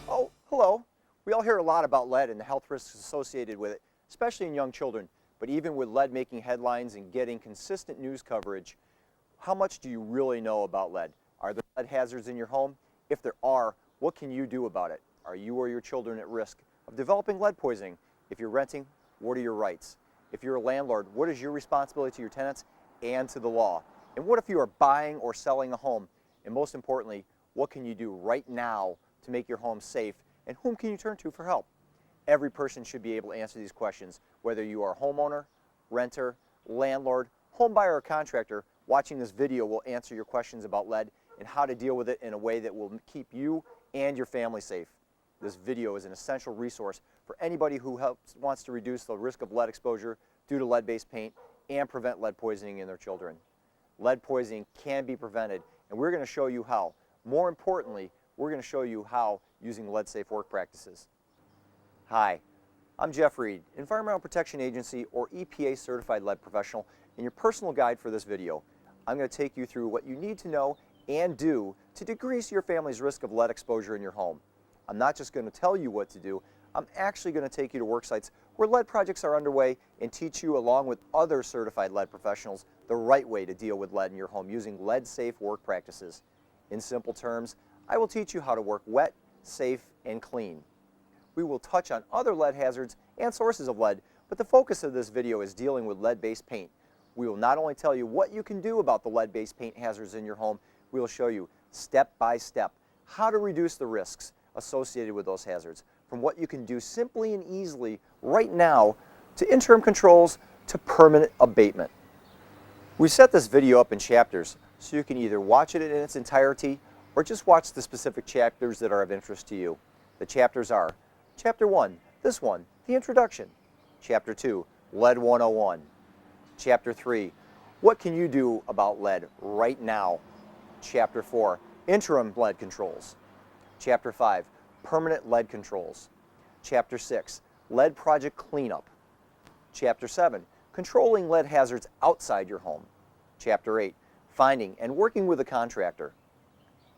Oh, hello. We all hear a lot about lead and the health risks associated with it, especially in young children. But even with lead making headlines and getting consistent news coverage, how much do you really know about lead? Are there lead hazards in your home? If there are, what can you do about it? Are you or your children at risk of developing lead poisoning? If you're renting, what are your rights? If you're a landlord, what is your responsibility to your tenants and to the law? And what if you are buying or selling a home? And most importantly, what can you do right now to make your home safe? And whom can you turn to for help? Every person should be able to answer these questions, whether you are a homeowner, renter, landlord, home buyer, or contractor. Watching this video will answer your questions about lead and how to deal with it in a way that will keep you and your family safe. This video is an essential resource for anybody who wants to reduce the risk of lead exposure due to lead-based paint and prevent lead poisoning in their children. Lead poisoning can be prevented, and we're going to show you how. More importantly, we're going to show you how using lead-safe work practices. Hi, I'm Jeff Reed, Environmental Protection Agency or EPA certified lead professional, and your personal guide for this video. I'm going to take you through what you need to know and do to decrease your family's risk of lead exposure in your home. I'm not just going to tell you what to do, I'm actually going to take you to work sites where lead projects are underway and teach you, along with other certified lead professionals, the right way to deal with lead in your home using lead-safe work practices. In simple terms, I will teach you how to work wet, safe, and clean. We will touch on other lead hazards and sources of lead, but the focus of this video is dealing with lead-based paint. We will not only tell you what you can do about the lead-based paint hazards in your home, we will show you step by step how to reduce the risks associated with those hazards, from what you can do simply and easily right now to interim controls to permanent abatement. We set this video up in chapters so you can either watch it in its entirety or just watch the specific chapters that are of interest to you. The chapters are Chapter 1, this one, the introduction. Chapter 2, Lead 101. Chapter 3, what can you do about lead right now? Chapter 4, interim lead controls. Chapter 5, permanent lead controls. Chapter 6, lead project cleanup. Chapter 7, controlling lead hazards outside your home. Chapter 8, finding and working with a contractor.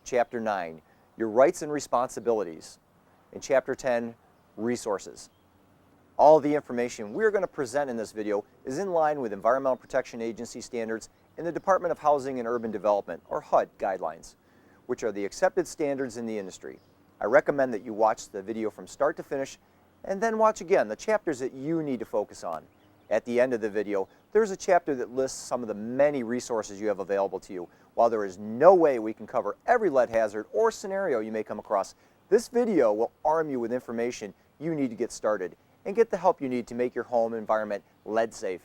Chapter 9, your rights and responsibilities. And Chapter 10, resources. All the information we're going to present in this video is in line with Environmental Protection Agency standards and the Department of Housing and Urban Development, or HUD, guidelines, which are the accepted standards in the industry. I recommend that you watch the video from start to finish and then watch again the chapters that you need to focus on. At the end of the video, there's a chapter that lists some of the many resources you have available to you. While there is no way we can cover every lead hazard or scenario you may come across, this video will arm you with information you need to get started and get the help you need to make your home environment lead safe.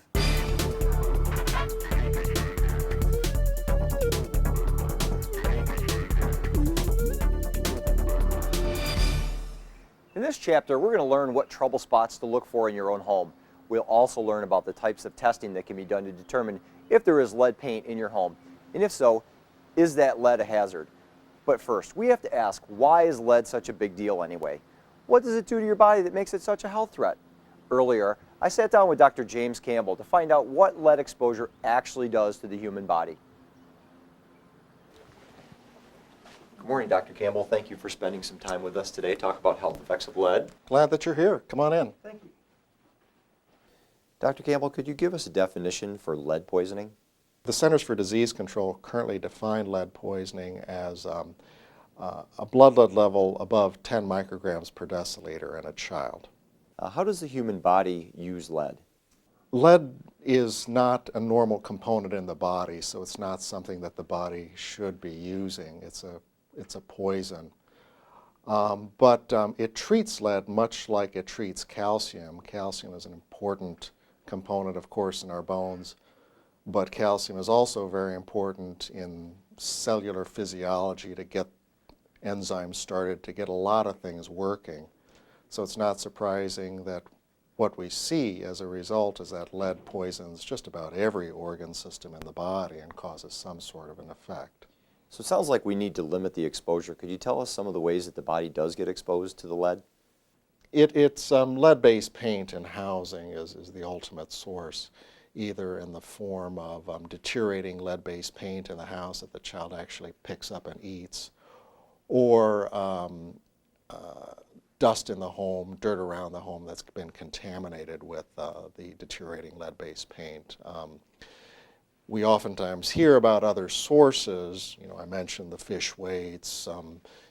In this chapter, we're going to learn what trouble spots to look for in your own home. We'll also learn about the types of testing that can be done to determine if there is lead paint in your home, and if so, is that lead a hazard? But first, we have to ask, why is lead such a big deal anyway? What does it do to your body that makes it such a health threat? Earlier, I sat down with Dr. James Campbell to find out what lead exposure actually does to the human body. Good morning, Dr. Campbell. Thank you for spending some time with us today to talk about health effects of lead. Glad that you're here. Come on in. Thank you. Dr. Campbell, could you give us a definition for lead poisoning? The Centers for Disease Control currently define lead poisoning as a blood lead level above 10 micrograms per deciliter in a child. How does the human body use lead? Lead is not a normal component in the body, so it's not something that the body should be using. It's a poison. But it treats lead much like it treats calcium. Calcium is an important component, of course, in our bones, but calcium is also very important in cellular physiology to get enzymes started, to get a lot of things working. So it's not surprising that what we see as a result is that lead poisons just about every organ system in the body and causes some sort of an effect. So it sounds like we need to limit the exposure. Could you tell us some of the ways that the body does get exposed to the lead? It's lead-based paint in housing is the ultimate source, either in the form of deteriorating lead-based paint in the house that the child actually picks up and eats, or dust in the home, dirt around the home that's been contaminated with the deteriorating lead-based paint. We oftentimes hear about other sources. You know, I mentioned the fish weights,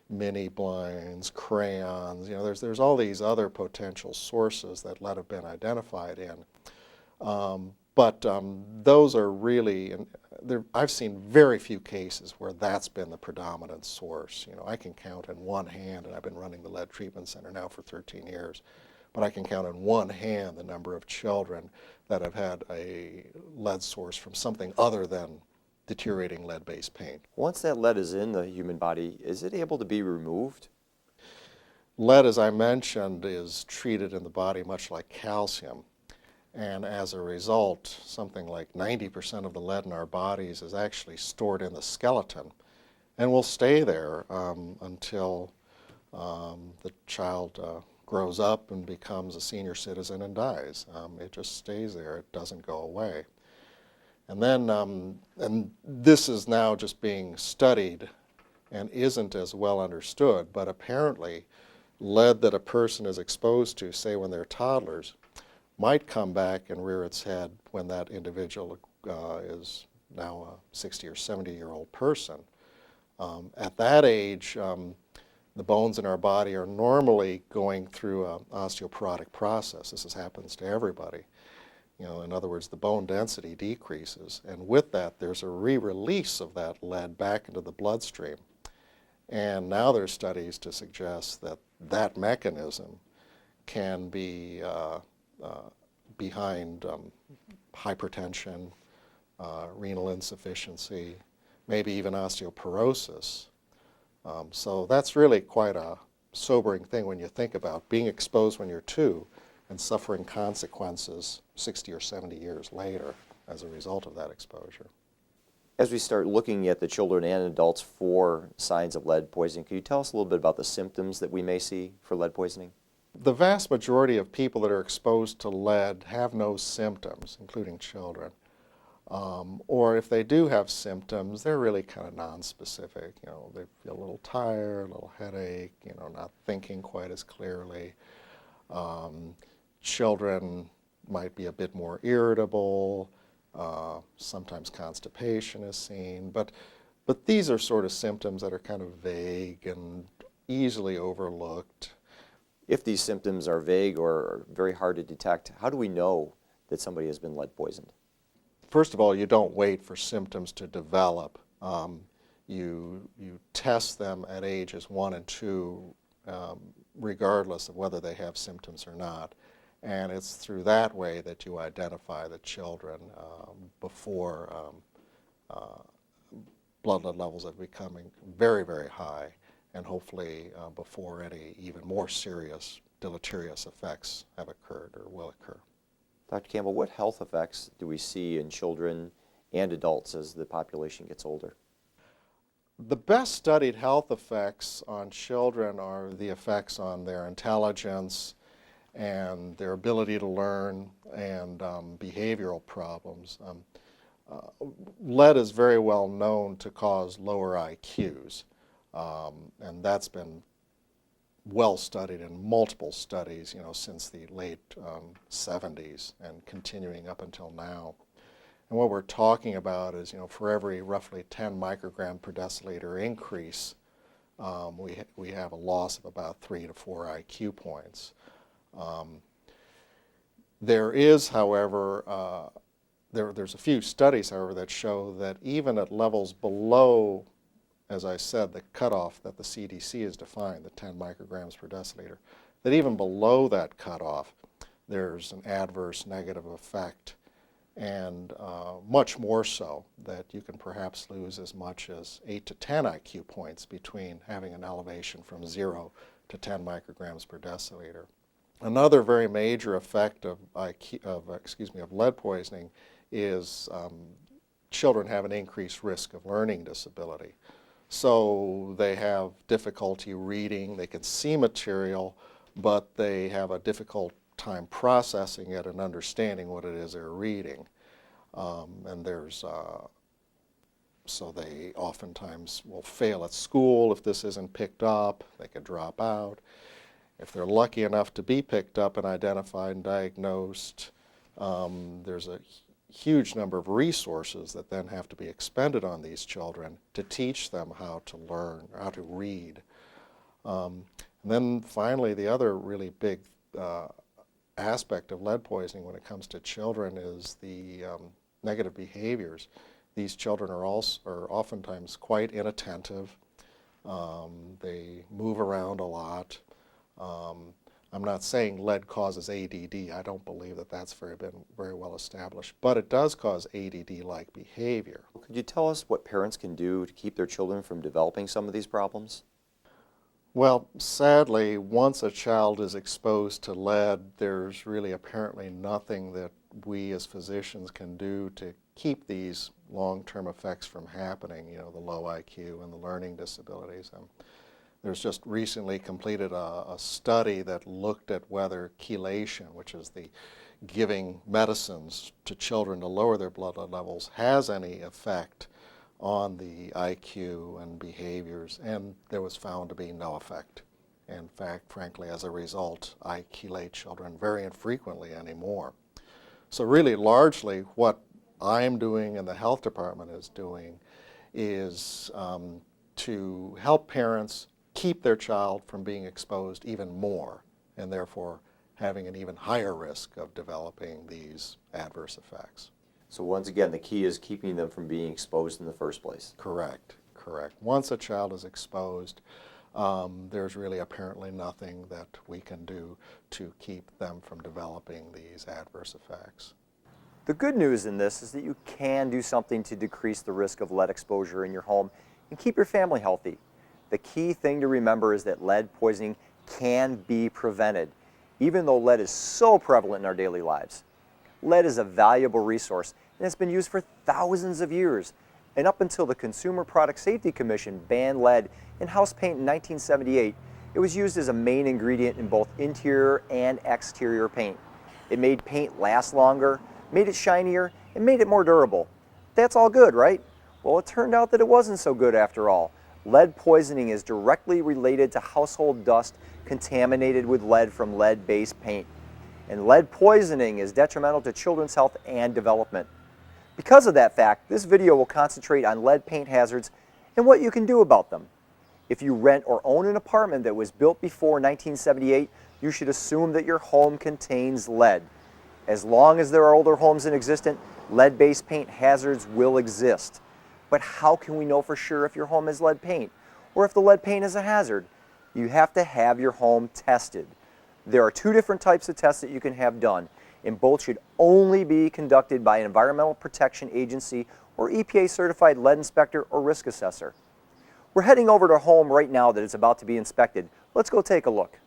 mini blinds, crayons. You know, there's all these other potential sources that lead have been identified in. But those are really, I've seen very few cases where that's been the predominant source. You know, I can count in one hand, and I've been running the Lead Treatment Center now for 13 years, but I can count in one hand the number of children that have had a lead source from something other than deteriorating lead-based paint. Once that lead is in the human body, is it able to be removed? Lead, as I mentioned, is treated in the body much like calcium. And as a result, something like 90% of the lead in our bodies is actually stored in the skeleton and will stay there until the child grows up and becomes a senior citizen and dies. It just stays there. It doesn't go away. And then, and this is now just being studied and isn't as well understood, but apparently lead that a person is exposed to, say when they're toddlers, might come back and rear its head when that individual is now a 60 or 70-year-old person. At that age, the bones in our body are normally going through an osteoporotic process. This happens to everybody. You know, in other words, the bone density decreases, and with that, there's a re-release of that lead back into the bloodstream. And now there's studies to suggest that that mechanism can be behind hypertension, renal insufficiency, maybe even osteoporosis. So that's really quite a sobering thing when you think about being exposed when you're 2 and suffering consequences 60 or 70 years later as a result of that exposure. As we start looking at the children and adults for signs of lead poisoning, can you tell us a little bit about the symptoms that we may see for lead poisoning? The vast majority of people that are exposed to lead have no symptoms, including children. Or if they do have symptoms, they're really kind of nonspecific. You know, they feel a little tired, a little headache, you know, not thinking quite as clearly. Children might be a bit more irritable. Sometimes constipation is seen. But these are sort of symptoms that are kind of vague and easily overlooked. If these symptoms are vague or very hard to detect, how do we know that somebody has been lead poisoned? First of all, you don't wait for symptoms to develop. You test them at ages 1 and 2, regardless of whether they have symptoms or not. And it's through that way that you identify the children before blood lead levels are becoming very, very high, and hopefully before any even more serious deleterious effects have occurred or will occur. Dr. Campbell, what health effects do we see in children and adults as the population gets older? The best studied health effects on children are the effects on their intelligence and their ability to learn and behavioral problems. Lead is very well known to cause lower IQs, and that's been well studied in multiple studies, you know, since the late 70s and continuing up until now. And what we're talking about is, you know, for every roughly 10 microgram per deciliter increase, we have a loss of about 3 to 4 IQ points. There is, however, there's a few studies, however, that show that even at levels below, as I said, the cutoff that the CDC has defined, the 10 micrograms per deciliter, that even below that cutoff, there's an adverse negative effect, and much more so that you can perhaps lose as much as 8 to 10 IQ points between having an elevation from 0 to 10 micrograms per deciliter. Another very major effect of lead poisoning is children have an increased risk of learning disability. So they have difficulty reading, they can see material, but they have a difficult time processing it and understanding what it is they're reading. So they oftentimes will fail at school if this isn't picked up. They could drop out. If they're lucky enough to be picked up and identified and diagnosed, there's a huge number of resources that then have to be expended on these children to teach them how to learn, how to read. And then finally, the other really big aspect of lead poisoning when it comes to children is the negative behaviors. These children are oftentimes quite inattentive. They move around a lot. I'm not saying lead causes ADD. I don't believe that that's been very well established, but it does cause ADD-like behavior. Could you tell us what parents can do to keep their children from developing some of these problems? Well, sadly, once a child is exposed to lead, there's really apparently nothing that we as physicians can do to keep these long-term effects from happening, you know, the low IQ and the learning disabilities. There's just recently completed a study that looked at whether chelation, which is the giving medicines to children to lower their blood levels, has any effect on the IQ and behaviors, and there was found to be no effect. In fact, frankly, as a result, I chelate children very infrequently anymore. So really, largely, what I'm doing and the health department is doing is to help parents keep their child from being exposed even more, and therefore having an even higher risk of developing these adverse effects. So once again, the key is keeping them from being exposed in the first place. Correct, correct. Once a child is exposed, there's really apparently nothing that we can do to keep them from developing these adverse effects. The good news in this is that you can do something to decrease the risk of lead exposure in your home and keep your family healthy. The key thing to remember is that lead poisoning can be prevented, even though lead is so prevalent in our daily lives. Lead is a valuable resource and has been used for thousands of years. And up until the Consumer Product Safety Commission banned lead in house paint in 1978, it was used as a main ingredient in both interior and exterior paint. It made paint last longer, made it shinier, and made it more durable. That's all good, right? Well, it turned out that it wasn't so good after all. Lead poisoning is directly related to household dust contaminated with lead from lead-based paint. And lead poisoning is detrimental to children's health and development. Because of that fact, this video will concentrate on lead paint hazards and what you can do about them. If you rent or own an apartment that was built before 1978, you should assume that your home contains lead. As long as there are older homes in existence, lead-based paint hazards will exist. But how can we know for sure if your home has lead paint or if the lead paint is a hazard? You have to have your home tested. There are two different types of tests that you can have done, and both should only be conducted by an Environmental Protection Agency or EPA certified lead inspector or risk assessor. We're heading over to a home right now that is about to be inspected. Let's go take a look.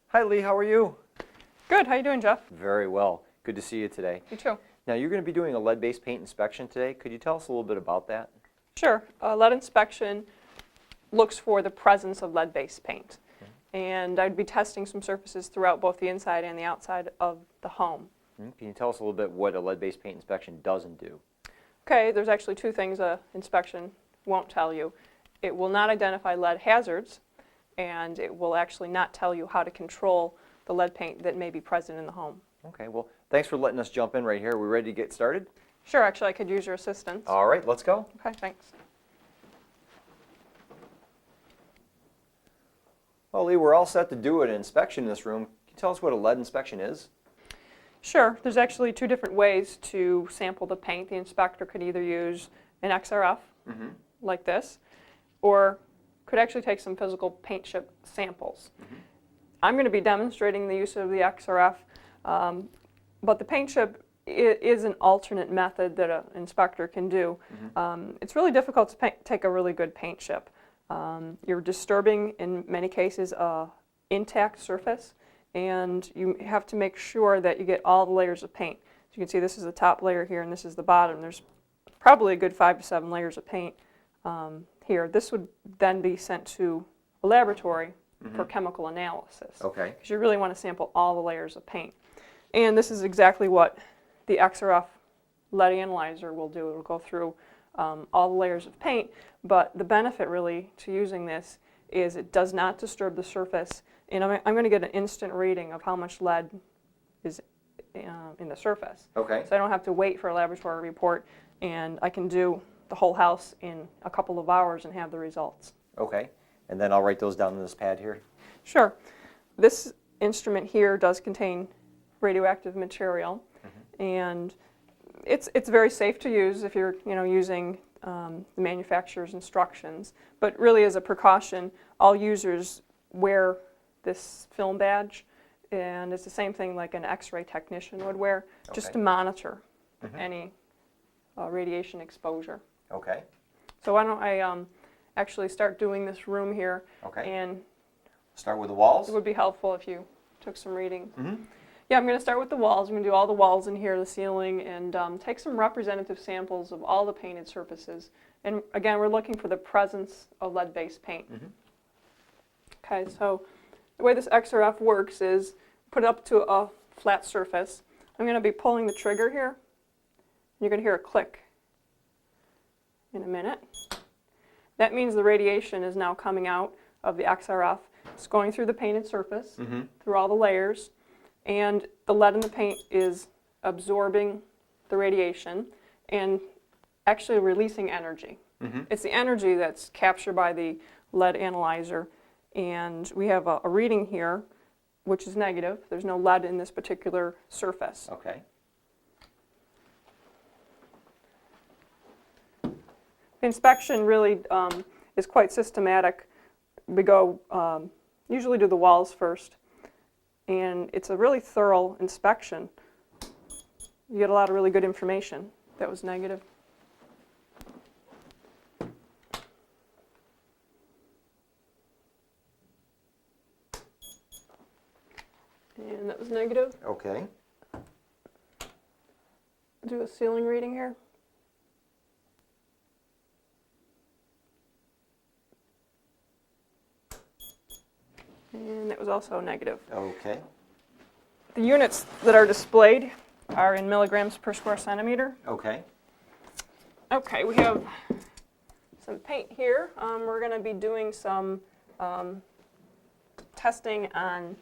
Hi Lee, how are you? Good, how you doing, Jeff? Very well. Good to see you today. You too. Now you're going to be doing a lead-based paint inspection today. Could you tell us a little bit about that? Sure. Lead inspection looks for the presence of lead-based paint. And I'd be testing some surfaces throughout both the inside and the outside of the home. Can you tell us a little bit what a lead-based paint inspection doesn't do? Okay, there's actually two things an inspection won't tell you. It will not identify lead hazards, and it will actually not tell you how to control the lead paint that may be present in the home. Okay, well, thanks for letting us jump in right here. Are we ready to get started? Sure, actually I could use your assistance. All right, let's go. Okay, thanks. Well, Lee, we're all set to do an inspection in this room. Can you tell us what a lead inspection is? Sure, there's actually two different ways to sample the paint. The inspector could either use an XRF, like this, or could actually take some physical paint chip samples. I'm going to be demonstrating the use of the XRF, but the paint chip is an alternate method that an inspector can do. It's really difficult to take a really good paint chip. You're disturbing, in many cases, a intact surface, and you have to make sure that you get all the layers of paint. So you can see this is the top layer here, and this is the bottom. There's probably a good 5 to 7 layers of paint here. This would then be sent to a laboratory for chemical analysis. Okay. Because you really want to sample all the layers of paint. And this is exactly what the XRF lead analyzer will do. It will go through all the layers of paint, but the benefit really to using this is it does not disturb the surface, and I'm going to get an instant reading of how much lead is in the surface. Okay. So I don't have to wait for a laboratory report, and I can do the whole house in a couple of hours and have the results. Okay. And then I'll write those down on this pad here. Sure. This instrument here does contain radioactive material, and it's very safe to use if you're using the manufacturer's instructions. But really, as a precaution, all users wear this film badge, and it's the same thing like an X-ray technician would wear, just to monitor any radiation exposure. Okay. So why don't I actually start doing this room here, and Start with the walls? it would be helpful if you took some readings. Yeah, I'm going to start with the walls. I'm going to do all the walls in here, the ceiling, and take some representative samples of all the painted surfaces. And again, we're looking for the presence of lead-based paint. Okay, so the way this XRF works is put it up to a flat surface. I'm going to be pulling the trigger here. You're going to hear a click in a minute. That means the radiation is now coming out of the XRF. It's going through the painted surface, through all the layers, and the lead in the paint is absorbing the radiation and actually releasing energy. It's the energy that's captured by the lead analyzer, and we have a reading here which is negative. There's no lead in this particular surface. Okay. Inspection really is quite systematic. We go usually do the walls first, and it's a really thorough inspection. You get a lot of really good information. That was negative. And that was negative. Okay. Do a ceiling reading here. And that was also negative. Okay. The units that are displayed are in milligrams per square centimeter. Okay. Okay, we have some paint here. We're going to be doing some testing on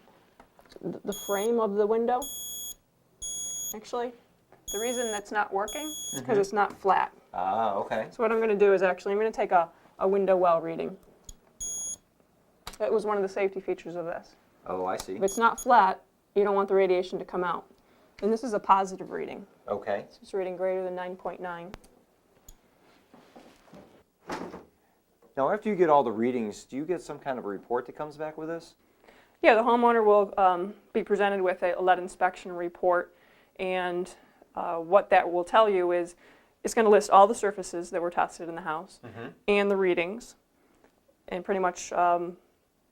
the frame of the window. Actually, the reason that's not working is because it's not flat. Ah, okay. So what I'm going to do is actually I'm going to take a window well reading. That was one of the safety features of this. Oh, I see. If it's not flat, you don't want the radiation to come out. And this is a positive reading. Okay. So it's a reading greater than 9.9. Now, after you get all the readings, do you get some kind of a report that comes back with this? Yeah, the homeowner will be presented with a lead inspection report, and what that will tell you is it's going to list all the surfaces that were tested in the house and the readings, and pretty much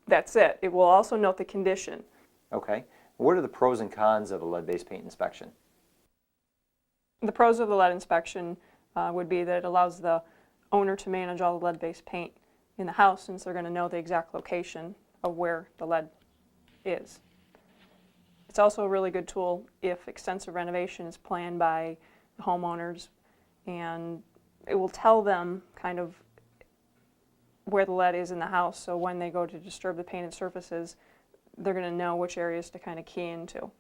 that's it. It will also note the condition. Okay. What are the pros and cons of a lead-based paint inspection? The pros of the lead inspection would be that it allows the owner to manage all the lead-based paint in the house, since they're going to know the exact location of where the lead is. It's also a really good tool if extensive renovation is planned by the homeowners, and it will tell them kind of where the lead is in the house, so when they go to disturb the painted surfaces, they're going to know which areas to kind of key into.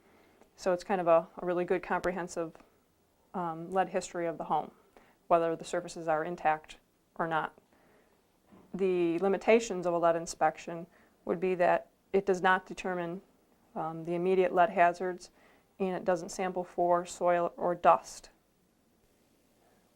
So it's kind of a really good comprehensive lead history of the home, whether the surfaces are intact or not. The limitations of a lead inspection would be that it does not determine the immediate lead hazards, and it doesn't sample for soil or dust.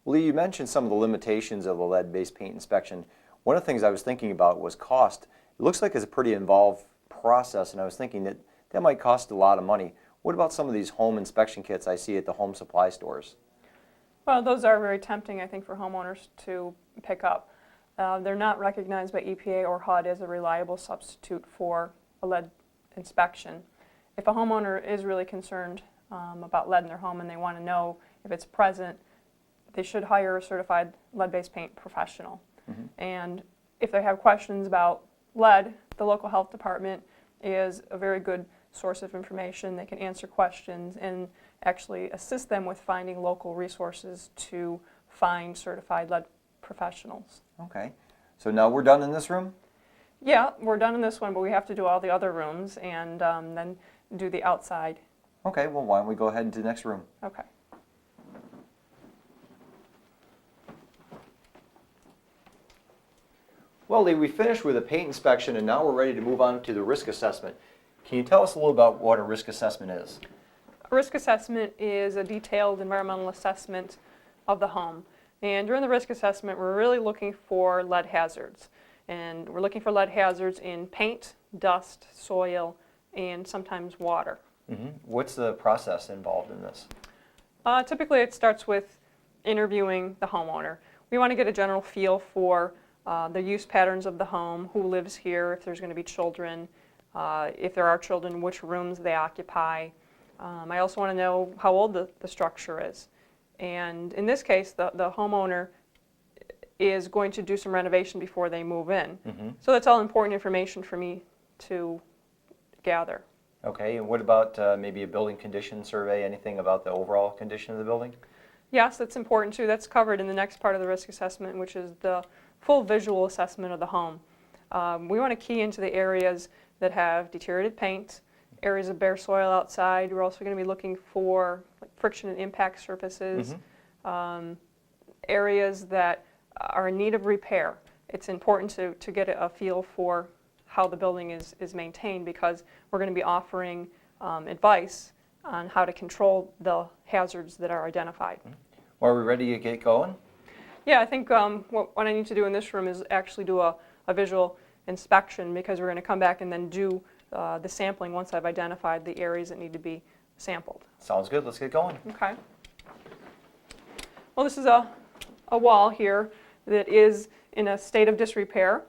Lee, you mentioned some of the limitations of a lead-based paint inspection. One of the things I was thinking about was cost. It looks like it's a pretty involved process, and I was thinking that that might cost a lot of money. What about some of these home inspection kits I see at the home supply stores? Well, those are very tempting, I think, for homeowners to pick up. They're not recognized by EPA or HUD as a reliable substitute for a lead inspection. If a homeowner is really concerned about lead in their home and they want to know if it's present, they should hire a certified lead-based paint professional. And if they have questions about lead, the local health department is a very good source of information. They can answer questions and actually assist them with finding local resources to find certified lead professionals. Okay. So now we're done in this room? Yeah, we're done in this one, but we have to do all the other rooms and then do the outside. Okay, well, why don't we go ahead into the next room? Okay. Well, Lee, we finished with a paint inspection, and now we're ready to move on to the risk assessment. Can you tell us a little about what a risk assessment is? A risk assessment is a detailed environmental assessment of the home. And during the risk assessment, we're really looking for lead hazards. And we're looking for lead hazards in paint, dust, soil, and sometimes water. What's the process involved in this? Typically, it starts with interviewing the homeowner. We want to get a general feel for the use patterns of the home, who lives here, if there's going to be children, if there are children, which rooms they occupy. I also want to know how old the structure is. And in this case, the homeowner is going to do some renovation before they move in. So that's all important information for me to gather. Okay, and what about maybe a building condition survey, anything about the overall condition of the building? Yes, that's important too. That's covered in the next part of the risk assessment, which is the full visual assessment of the home. We want to key into the areas that have deteriorated paint, areas of bare soil outside. We're also going to be looking for friction and impact surfaces, areas that are in need of repair. It's important to get a feel for how the building is maintained, because we're going to be offering advice on how to control the hazards that are identified. Well, are we ready to get going? Yeah, I think what I need to do in this room is actually do a visual inspection, because we're going to come back and then do the sampling once I've identified the areas that need to be sampled. Sounds good. Let's get going. Okay. Well, this is a wall here that is in a state of disrepair.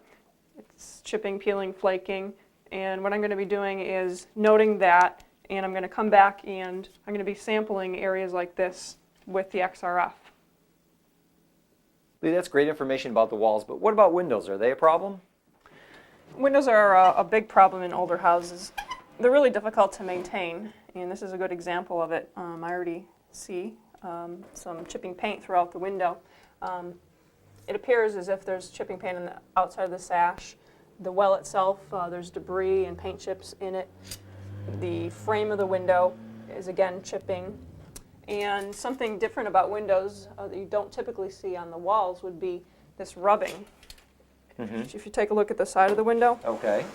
It's chipping, peeling, flaking, and what I'm going to be doing is noting that, and I'm going to come back and I'm going to be sampling areas like this with the XRF. Lee, that's great information about the walls, but what about windows? Are they a problem? Windows are a big problem in older houses. They're really difficult to maintain, and this is a good example of it. I already see some chipping paint throughout the window. It appears as if there's chipping paint on the outside of the sash. The well itself, there's debris and paint chips in it. The frame of the window is again chipping. And something different about windows that you don't typically see on the walls would be this rubbing. If you take a look at the side of the window, Okay.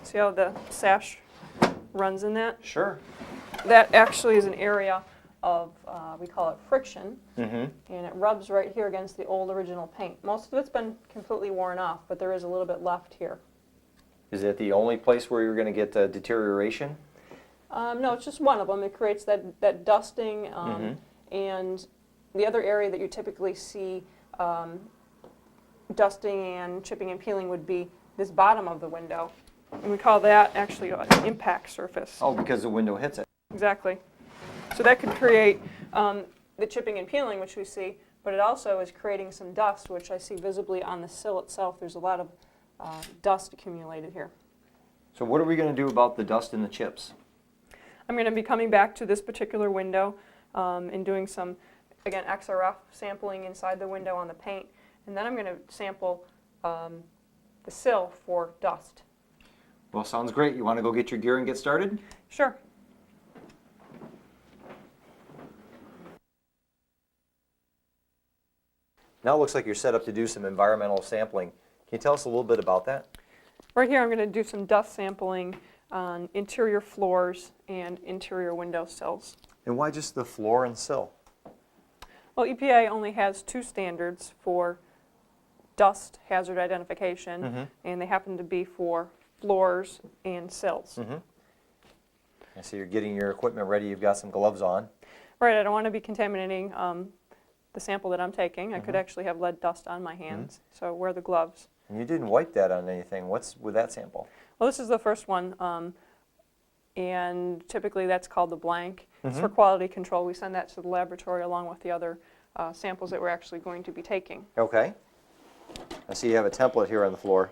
see how the sash runs in that? Sure. That actually is an area of, we call it friction, Mm-hmm. and it rubs right here against the old original paint. Most of it's been completely worn off, but there is a little bit left here. Is it the only place where you're going to get deterioration? No, it's just one of them. It creates that dusting, and the other area that you typically see dusting and chipping and peeling would be this bottom of the window. And we call that actually an impact surface. Oh, because the window hits it. Exactly. So that could create the chipping and peeling, which we see, but it also is creating some dust, which I see visibly on the sill itself. There's a lot of dust accumulated here. So what are we going to do about the dust and the chips? I'm going to be coming back to this particular window and doing some, again, XRF sampling inside the window on the paint, and then I'm going to sample the sill for dust. Well, sounds great. You want to go get your gear and get started? Sure. Now it looks like you're set up to do some environmental sampling. Can you tell us a little bit about that? Right here I'm going to do some dust sampling on interior floors and interior window sills. And why just the floor and sill? Well, EPA only has two standards for dust hazard identification, and they happen to be for floors and sills. I see you're getting your equipment ready. You've got some gloves on. Right, I don't want to be contaminating the sample that I'm taking. I could actually have lead dust on my hands, so wear the gloves. And you didn't wipe that on anything. What's with that sample? Well, this is the first one, and typically that's called the blank. It's for quality control. We send that to the laboratory along with the other samples that we're actually going to be taking. Okay. I see you have a template here on the floor.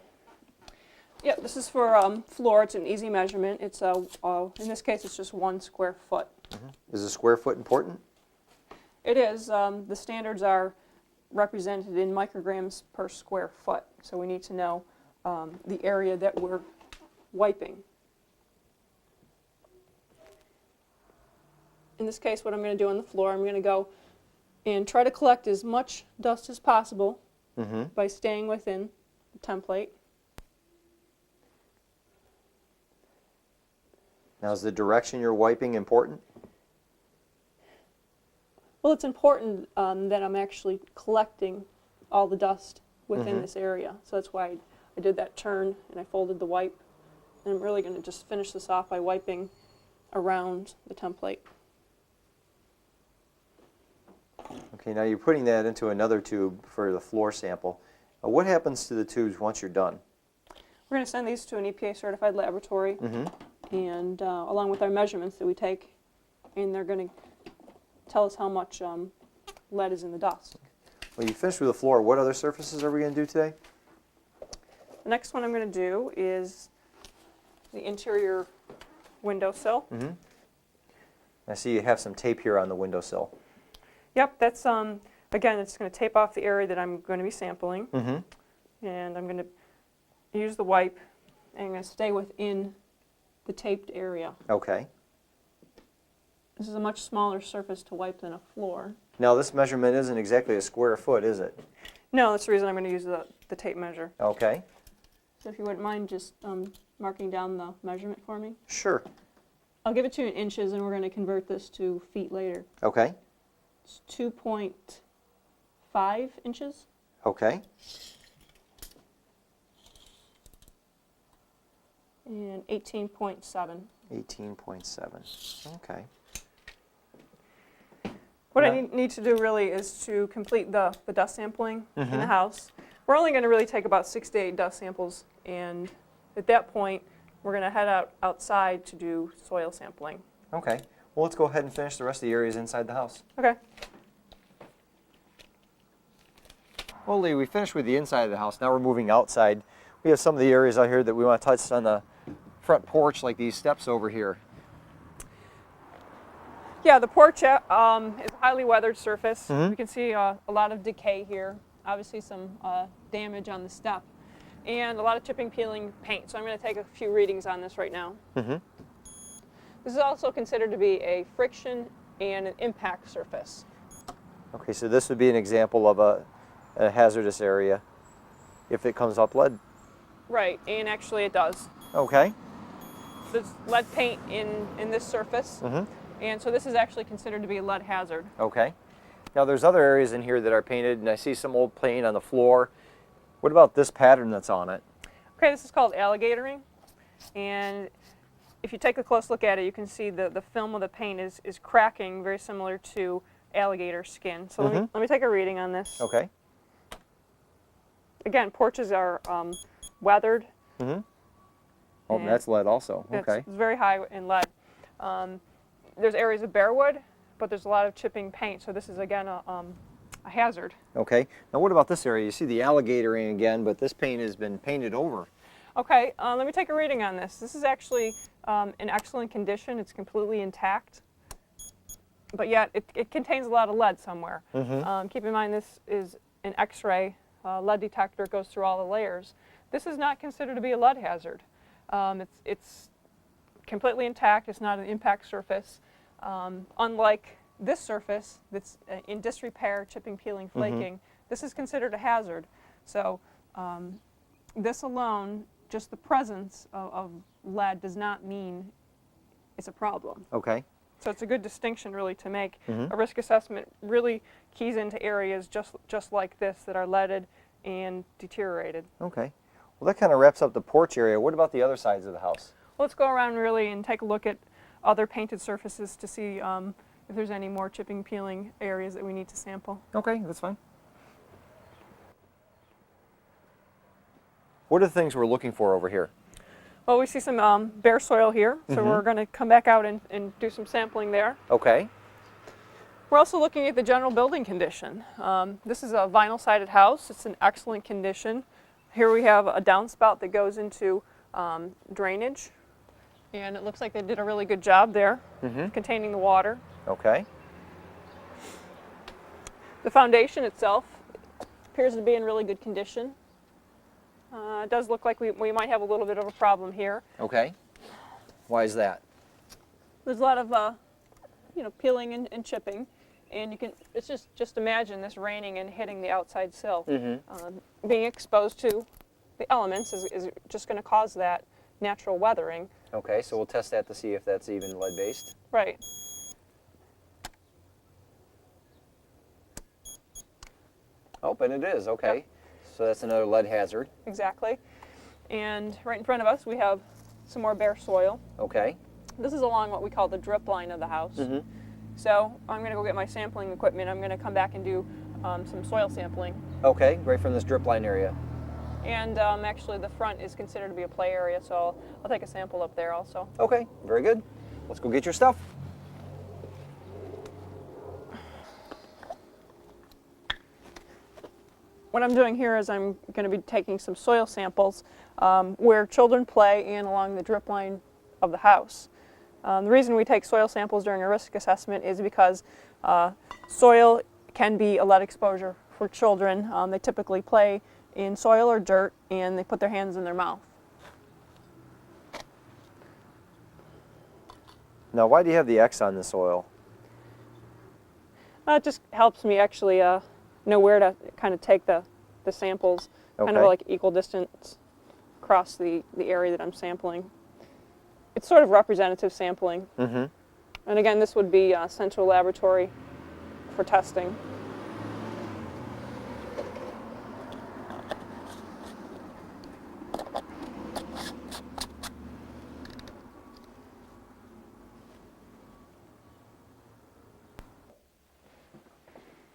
Yeah, this is for floor. It's an easy measurement. It's in this case, it's just 1 square foot. Is a square foot important? It is. The standards are represented in micrograms per square foot, so we need to know the area that we're wiping. In this case, what I'm going to do on the floor, I'm going to go and try to collect as much dust as possible by staying within the template. Now, is the direction you're wiping important? Well, it's important that I'm actually collecting all the dust within this area. So that's why I did that turn and I folded the wipe. And I'm really going to just finish this off by wiping around the template. Okay, now you're putting that into another tube for the floor sample. What happens to the tubes once you're done? We're going to send these to an EPA certified laboratory and along with our measurements that we take, and they're going to tell us how much lead is in the dust. Well, you finished with the floor. What other surfaces are we going to do today? The next one I'm going to do is the interior windowsill. I see you have some tape here on the windowsill. Yep, that's, again, it's going to tape off the area that I'm going to be sampling. And I'm going to use the wipe, and I'm going to stay within the taped area. Okay. This is a much smaller surface to wipe than a floor. Now, this measurement isn't exactly a square foot, is it? No, that's the reason I'm going to use the tape measure. Okay. So if you wouldn't mind just marking down the measurement for me. Sure. I'll give it to you in inches, and we're going to convert this to feet later. Okay. It's 2.5 inches. Okay. And 18.7. 18.7. Okay. What I need to do really is to complete the dust sampling in the house. We're only going to really take about 6 to 8 dust samples, and at that point, we're going to head outside to do soil sampling. Okay. Well, let's go ahead and finish the rest of the areas inside the house. Okay. Well, Lee, we finished with the inside of the house. Now we're moving outside. We have some of the areas out here that we want to touch on the front porch, like these steps over here. Yeah, the porch is a highly weathered surface. We can see a lot of decay here. Obviously some damage on the step. And a lot of chipping, peeling paint. So I'm going to take a few readings on this right now. This is also considered to be a friction and an impact surface. Okay, so this would be an example of a hazardous area if it comes up lead. Right, and actually it does. Okay. There's lead paint in this surface. And so this is actually considered to be a lead hazard. Okay. Now there's other areas in here that are painted, and I see some old paint on the floor. What about this pattern that's on it? Okay, this is called alligatoring. And if you take a close look at it, you can see the film of the paint is cracking, very similar to alligator skin. So let me take a reading on this. Okay. Again, porches are weathered. Oh, that's lead also. Okay. It's very high in lead. There's areas of bare wood, but there's a lot of chipping paint. So this is, again, a hazard. Okay. Now what about this area? You see the alligatoring again, but this paint has been painted over. Okay, let me take a reading on this. This is actually in excellent condition. It's completely intact, but yet it contains a lot of lead somewhere. Keep in mind this is an X-ray lead detector. It goes through all the layers. This is not considered to be a lead hazard. It's completely intact. It's not an impact surface. Unlike this surface that's in disrepair, chipping, peeling, flaking, this is considered a hazard. So this alone, just the presence of lead does not mean it's a problem. Okay. So it's a good distinction really to make. A risk assessment really keys into areas just like this that are leaded and deteriorated. Okay. Well, that kind of wraps up the porch area. What about the other sides of the house? Well, let's go around really and take a look at other painted surfaces to see if there's any more chipping, peeling areas that we need to sample. Okay, that's fine. What are the things we're looking for over here? Well, we see some bare soil here, so we're going to come back out and do some sampling there. Okay. We're also looking at the general building condition. This is a vinyl-sided house. It's in excellent condition. Here we have a downspout that goes into drainage, and it looks like they did a really good job there containing the water. Okay. The foundation itself appears to be in really good condition. It does look like we might have a little bit of a problem here. Okay. Why is that? There's a lot of peeling and chipping, and you can just imagine this raining and hitting the outside sill. Being exposed to the elements is just going to cause that natural weathering. Okay, so we'll test that to see if that's even lead-based. Right. Oh, and it is, okay. Yep. So that's another lead hazard. Exactly. And right in front of us we have some more bare soil. Okay. This is along what we call the drip line of the house. So I'm going to go get my sampling equipment. I'm going to come back and do some soil sampling. Okay, right from this drip line area. And actually the front is considered to be a play area, so I'll take a sample up there also. Okay, very good. Let's go get your stuff. What I'm doing here is I'm going to be taking some soil samples where children play and along the drip line of the house. The reason we take soil samples during a risk assessment is because soil can be a lead exposure for children. They typically play in soil or dirt and they put their hands in their mouth. Now, why do you have the X on the soil? It just helps me actually know where to kind of take the samples, kind of Okay. like equal distance across the area that I'm sampling. It's sort of representative sampling. And again, this would be central laboratory for testing.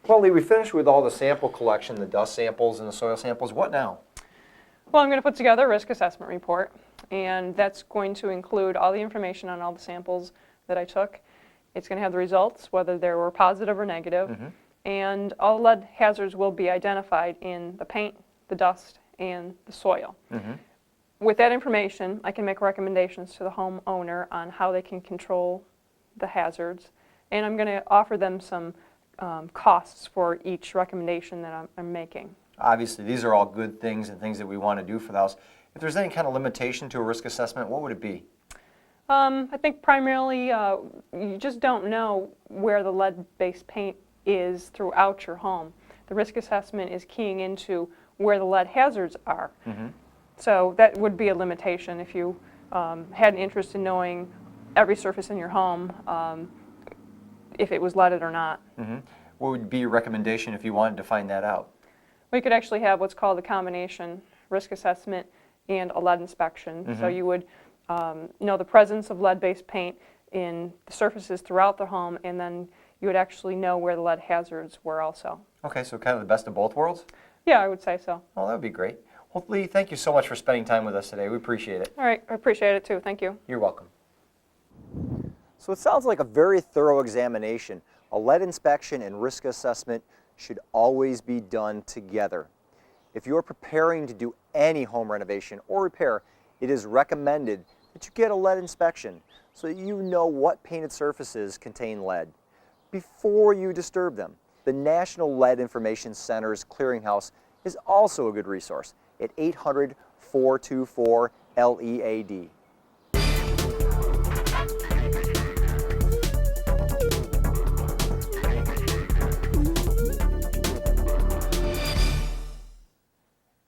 Well, Lee, we finished with all the sample collection, the dust samples and the soil samples. What now? Well, I'm going to put together a risk assessment report, and that's going to include all the information on all the samples that I took. It's going to have the results, whether they were positive or negative, and all lead hazards will be identified in the paint, the dust, and the soil. With that information, I can make recommendations to the homeowner on how they can control the hazards, and I'm going to offer them some costs for each recommendation that I'm making. Obviously, these are all good things and things that we want to do for the house. If there's any kind of limitation to a risk assessment, what would it be? I think primarily you just don't know where the lead-based paint is throughout your home. The risk assessment is keying into where the lead hazards are. So that would be a limitation if you had an interest in knowing every surface in your home, if it was leaded or not. What would be your recommendation if you wanted to find that out? We could actually have what's called a combination risk assessment and a lead inspection. So you would know the presence of lead-based paint in the surfaces throughout the home, and then you would actually know where the lead hazards were also. Okay, so kind of the best of both worlds? Yeah, I would say so. Well, that would be great. Well, Lee, thank you so much for spending time with us today. We appreciate it. All right, I appreciate it too. Thank you. You're welcome. So it sounds like a very thorough examination. A lead inspection and risk assessment should always be done together. If you're preparing to do any home renovation or repair, it is recommended that you get a lead inspection so that you know what painted surfaces contain lead before you disturb them. The National Lead Information Center's clearinghouse is also a good resource at 800-424-LEAD.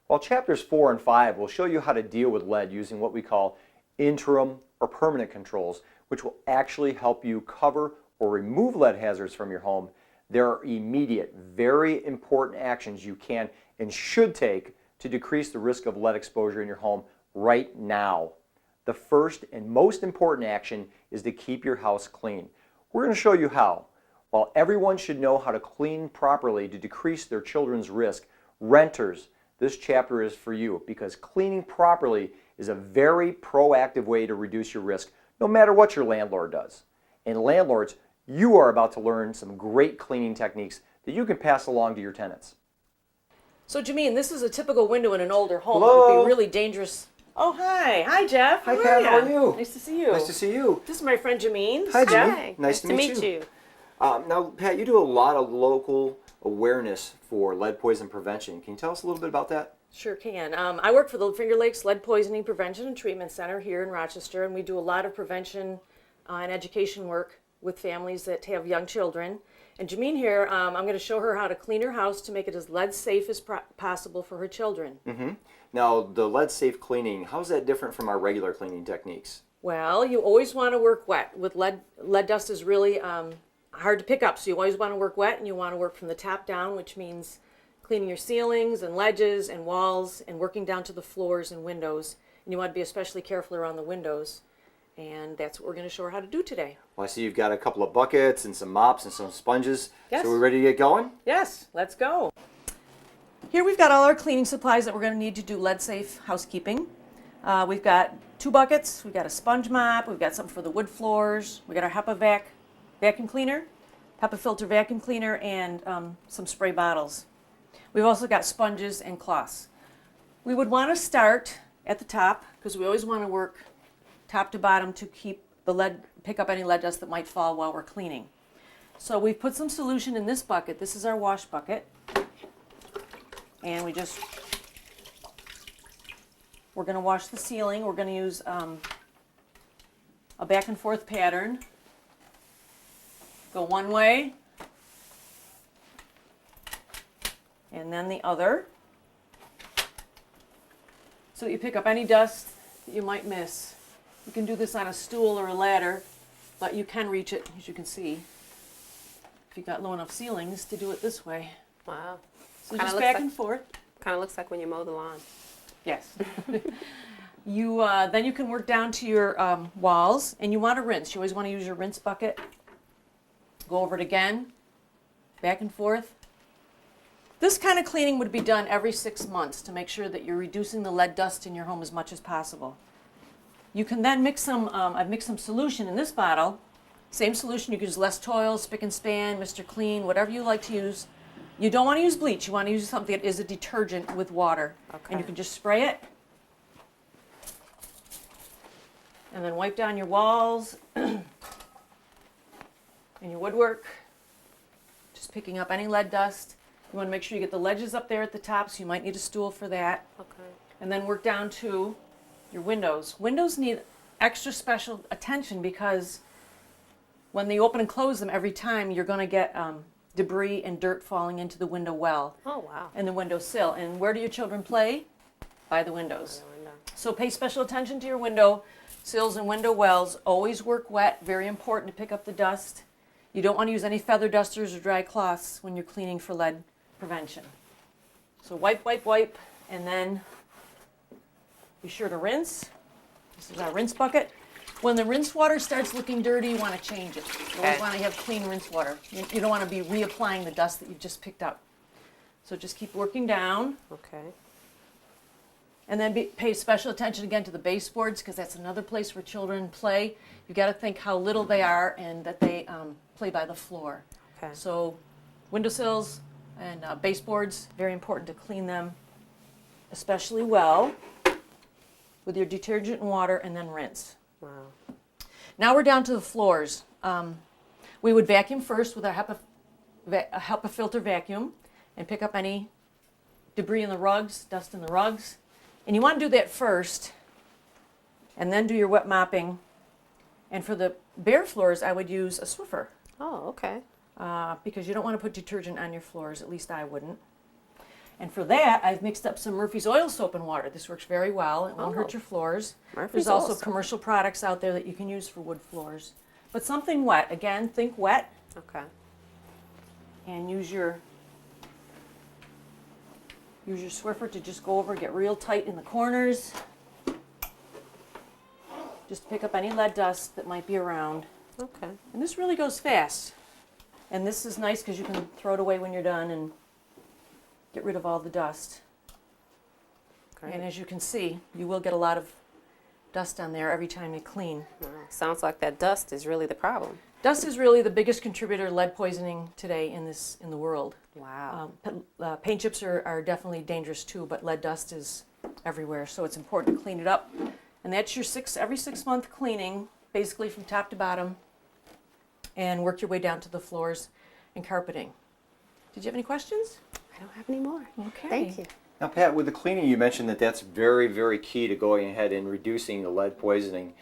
While chapters 4 and 5 will show you how to deal with lead using what we call interim or permanent controls, which will actually help you cover or remove lead hazards from your home, there are immediate, very important actions you can and should take to decrease the risk of lead exposure in your home right now. The first and most important action is to keep your house clean. We're going to show you how. While everyone should know how to clean properly to decrease their children's risk, renters, this chapter is for you, because cleaning properly is a very proactive way to reduce your risk, no matter what your landlord does. And landlords, you are about to learn some great cleaning techniques that you can pass along to your tenants. So, Jameen, this is a typical window in an older home. Hello. It would be really dangerous. Oh, hi. Hi, Jeff. Hi, Pat. How are you? Nice to see you. Nice to see you. This is my friend Jameen. Hi, Jim. Hi. Nice to meet you. Now, Pat, you do a lot of local awareness for lead poison prevention. Can you tell us a little bit about that? Sure can. I work for the Finger Lakes Lead Poisoning Prevention and Treatment Center here in Rochester, and we do a lot of prevention and education work with families that have young children. And Jameen here, I'm going to show her how to clean her house to make it as lead safe as possible for her children. Mm-hmm. Now, the lead safe cleaning, how is that different from our regular cleaning techniques? Well, you always want to work wet. With lead dust is really hard to pick up, so you always want to work wet, and you want to work from the top down, which means cleaning your ceilings and ledges and walls and working down to the floors and windows. And you want to be especially careful around the windows. And that's what we're going to show her how to do today. Well, I see you've got a couple of buckets and some mops and some sponges. Yes. So we're ready to get going? Yes, let's go. Here we've got all our cleaning supplies that we're going to need to do lead safe housekeeping. We've got 2 buckets, we've got a sponge mop, we've got something for the wood floors, we've got our HEPA vacuum cleaner, HEPA filter vacuum cleaner, and some spray bottles. We've also got sponges and cloths. We would want to start at the top because we always want to work top to bottom to keep the lead, pick up any lead dust that might fall while we're cleaning. So we've put some solution in this bucket. This is our wash bucket. And we're going to wash the ceiling. We're going to use a back and forth pattern. Go one way, and then the other. So that you pick up any dust that you might miss. You can do this on a stool or a ladder, but you can reach it, as you can see, if you've got low enough ceilings to do it this way. Wow. So just back and forth. Kind of looks like when you mow the lawn. Yes. Then you can work down to your walls, and you want to rinse. You always want to use your rinse bucket. Go over it again, back and forth. This kind of cleaning would be done every 6 months to make sure that you're reducing the lead dust in your home as much as possible. You can then mix some, I've mixed some solution in this bottle. Same solution, you can use Less Toil, Spick and Span, Mr. Clean, whatever you like to use. You don't want to use bleach, you want to use something that is a detergent with water. Okay. And you can just spray it. And then wipe down your walls and your woodwork. Just picking up any lead dust. You want to make sure you get the ledges up there at the top, so you might need a stool for that. Okay. And then work down to your windows. Windows need extra special attention because when they open and close them every time, you're going to get debris and dirt falling into the window well Oh, wow. and the window sill. And where do your children play? By the windows. No window. So pay special attention to your window sills and window wells. Always work wet. Very important to pick up the dust. You don't want to use any feather dusters or dry cloths when you're cleaning for lead prevention. So wipe, wipe, wipe, and then be sure to rinse. This is our rinse bucket. When the rinse water starts looking dirty, you want to change it. You always Okay. want to have clean rinse water. You don't want to be reapplying the dust that you've just picked up. So just keep working down. Okay. And then pay special attention again to the baseboards because that's another place where children play. You've got to think how little they are and that they play by the floor. Okay. So windowsills and baseboards, very important to clean them especially well with your detergent and water and then rinse. Wow. Now we're down to the floors. We would vacuum first with our HEPA filter vacuum and pick up any debris in the rugs, dust in the rugs. And you want to do that first and then do your wet mopping. And for the bare floors, I would use a Swiffer Oh, okay. because you don't want to put detergent on your floors, at least I wouldn't. And for that, I've mixed up some Murphy's Oil soap and water. This works very well. It won't hurt Oh. your floors. Murphy's There's also Oil soap. commercial products out there that you can use for wood floors. But something wet. Again, think wet Okay. and use your Swiffer to just go over, get real tight in the corners. Just to pick up any lead dust that might be around. Okay. And this really goes fast. And this is nice because you can throw it away when you're done and get rid of all the dust. Great. And as you can see, you will get a lot of dust on there every time you clean. Wow. Sounds like that dust is really the problem. Dust is really the biggest contributor to lead poisoning today in the world. Wow. Paint chips are definitely dangerous too, but lead dust is everywhere, so it's important to clean it up. And that's your every 6 month cleaning, basically from top to bottom, and work your way down to the floors and carpeting. Did you have any questions? I don't have any more. Okay. Thank you. Now, Pat, with the cleaning, you mentioned that that's very, very key to going ahead and reducing the lead poisoning.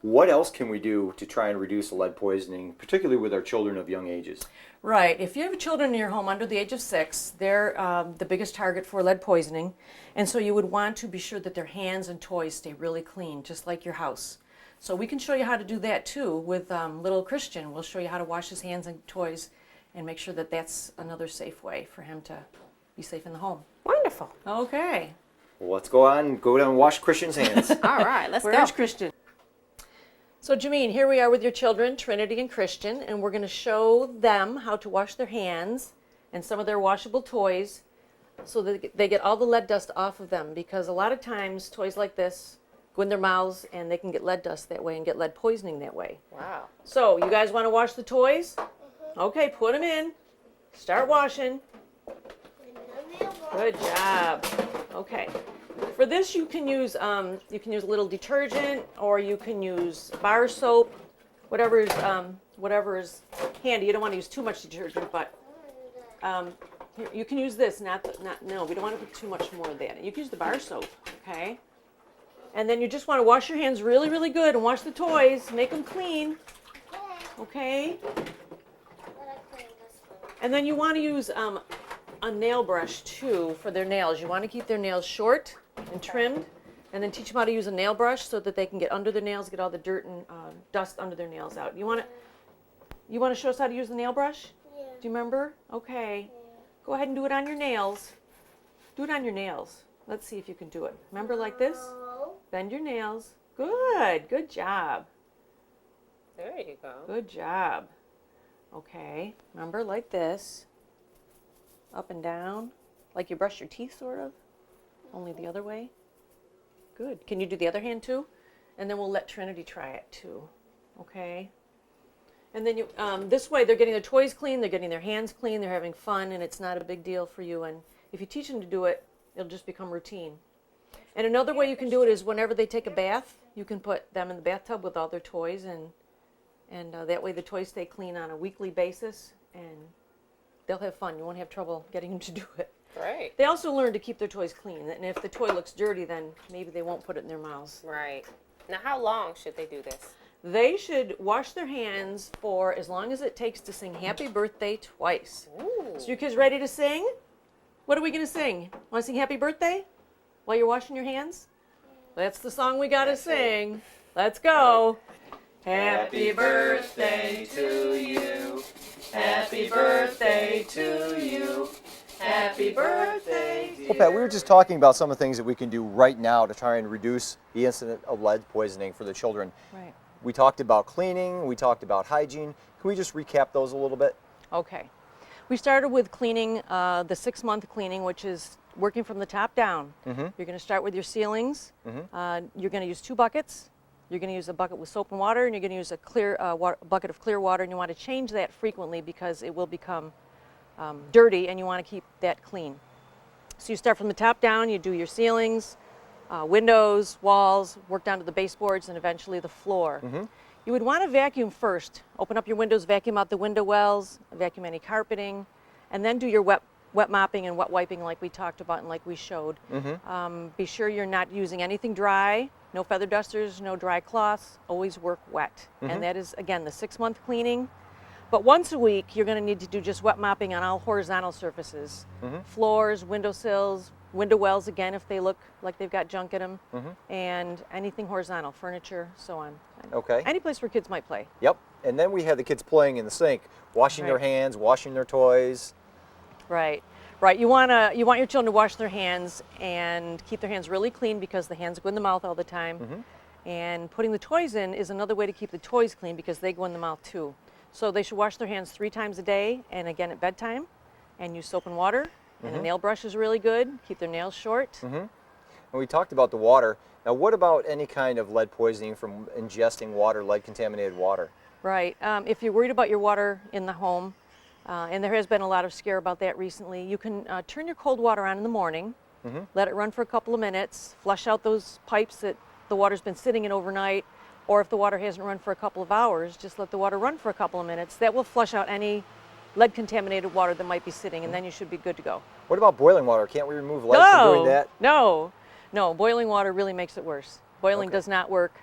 What else can we do to try and reduce the lead poisoning, particularly with our children of young ages? Right. If you have children in your home under the age of 6, they're the biggest target for lead poisoning. And so you would want to be sure that their hands and toys stay really clean, just like your house. So we can show you how to do that too with little Christian. We'll show you how to wash his hands and toys and make sure that that's another safe way for him to be safe in the home. Wonderful. Okay. Well, let's go down and wash Christian's hands. All right, let's go. Where's Christian? So Jameen, here we are with your children, Trinity and Christian, and we're going to show them how to wash their hands and some of their washable toys so that they get all the lead dust off of them, because a lot of times toys like this go in their mouths and they can get lead dust that way and get lead poisoning that way. Wow. So you guys want to wash the toys? Okay, put them in. Start washing. Good job. Okay. For this, you can use a little detergent, or you can use bar soap, whatever is handy. You don't want to use too much detergent, but you can use this. No, we don't want to put too much more of that. You can use the bar soap, okay? And then you just want to wash your hands really, really good and wash the toys, make them clean, okay? And then you want to use a nail brush too for their nails. You want to keep their nails short and trimmed, and then teach them how to use a nail brush so that they can get under their nails, get all the dirt and dust under their nails out. You want to show us how to use the nail brush? Yeah. Do you remember? Okay. Yeah. Go ahead and do it on your nails. Do it on your nails. Let's see if you can do it. Remember, like this? Bend your nails. Good. Good job. There you go. Good job. Okay. Remember, like this. Up and down. Like you brush your teeth, sort of. Only the other way. Good. Can you do the other hand too? And then we'll let Trinity try it too. Okay. And then this way they're getting their toys clean, they're getting their hands clean, they're having fun, and it's not a big deal for you. And if you teach them to do it, it'll just become routine. And another way you can do it is whenever they take a bath, you can put them in the bathtub with all their toys, and that way the toys stay clean on a weekly basis, and they'll have fun. You won't have trouble getting them to do it. Right. They also learn to keep their toys clean, and if the toy looks dirty, then maybe they won't put it in their mouths. Right. Now, how long should they do this? They should wash their hands for as long as it takes to sing Happy Birthday twice. Ooh. So you kids ready to sing? What are we going to sing? Want to sing Happy Birthday while you're washing your hands? That's the song we got to sing. Let's go. Happy birthday to you. Happy birthday to you. Happy birthday. Well, Pat, we were just talking about some of the things that we can do right now to try and reduce the incident of lead poisoning for the children. Right. We talked about cleaning, we talked about hygiene. Can we just recap those a little bit? Okay. We started with cleaning, the 6-month cleaning, which is working from the top down. Mm-hmm. You're going to start with your ceilings. Mm-hmm. You're going to use 2 buckets. You're going to use a bucket with soap and water, and you're going to use a clear bucket of clear water, and you want to change that frequently because it will become dirty, and you want to keep that clean. So you start from the top down, you do your ceilings, windows, walls, work down to the baseboards, and eventually the floor. Mm-hmm. You would want to vacuum first. Open up your windows, vacuum out the window wells, vacuum any carpeting, and then do your wet mopping and wet wiping like we talked about and like we showed. Mm-hmm. Be sure you're not using anything dry, no feather dusters, no dry cloths, always work wet. Mm-hmm. And that is, again, the 6-month cleaning. But once a week, you're going to need to do just wet mopping on all horizontal surfaces. Mm-hmm. Floors, windowsills, window wells, again, if they look like they've got junk in them, Mm-hmm. and anything horizontal, furniture, so on. Okay. Any place where kids might play. Yep. And then we have the kids playing in the sink, washing their Right. hands, washing their toys. Right. Right. You want your children to wash their hands and keep their hands really clean because the hands go in the mouth all the time. Mm-hmm. And putting the toys in is another way to keep the toys clean because they go in the mouth too. So they should wash their hands 3 times a day and again at bedtime, and use soap and water. And a nail brush is really good. Keep their nails short. Mm-hmm. And we talked about the water. Now, what about any kind of lead poisoning from ingesting water, lead-contaminated water? Right. If you're worried about your water in the home, and there has been a lot of scare about that recently, you can turn your cold water on in the morning, let it run for a couple of minutes, flush out those pipes that the water's been sitting in overnight, or if the water hasn't run for a couple of hours, just let the water run for a couple of minutes. That will flush out any lead-contaminated water that might be sitting, and then you should be good to go. What about boiling water? Can't we remove lead from doing that? No, boiling water really makes it worse. Boiling Okay. does not work.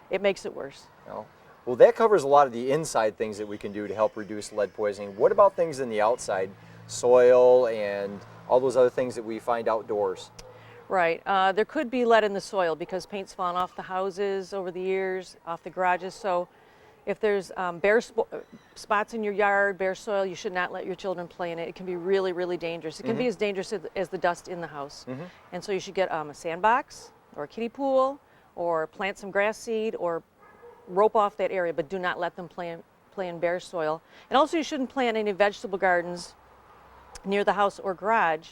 It makes it worse. No. Well, that covers a lot of the inside things that we can do to help reduce lead poisoning. What about things in the outside, soil and all those other things that we find outdoors? Right. There could be lead in the soil because paint's fallen off the houses over the years, off the garages. So if there's bare spots in your yard, bare soil, you should not let your children play in it. It can be really, really dangerous. It can be as dangerous as the dust in the house. And so you should get a sandbox or a kiddie pool or plant some grass seed or rope off that area, but do not let them play in bare soil. And also you shouldn't plant any vegetable gardens near the house or garage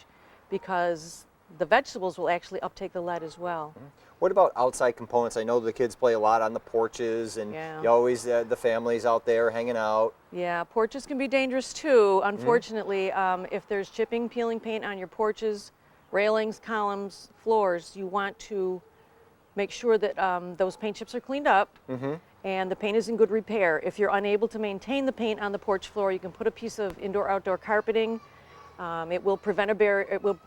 because the vegetables will actually uptake the lead as well. What about outside components? I know the kids play a lot on the porches, and Yeah. you always the families out there hanging out. Yeah, porches can be dangerous too, unfortunately. If there's chipping, peeling paint on your porches, railings, columns, floors, you want to make sure that those paint chips are cleaned up and the paint is in good repair. If you're unable to maintain the paint on the porch floor, you can put a piece of indoor-outdoor carpeting. It will prevent a barrier. It will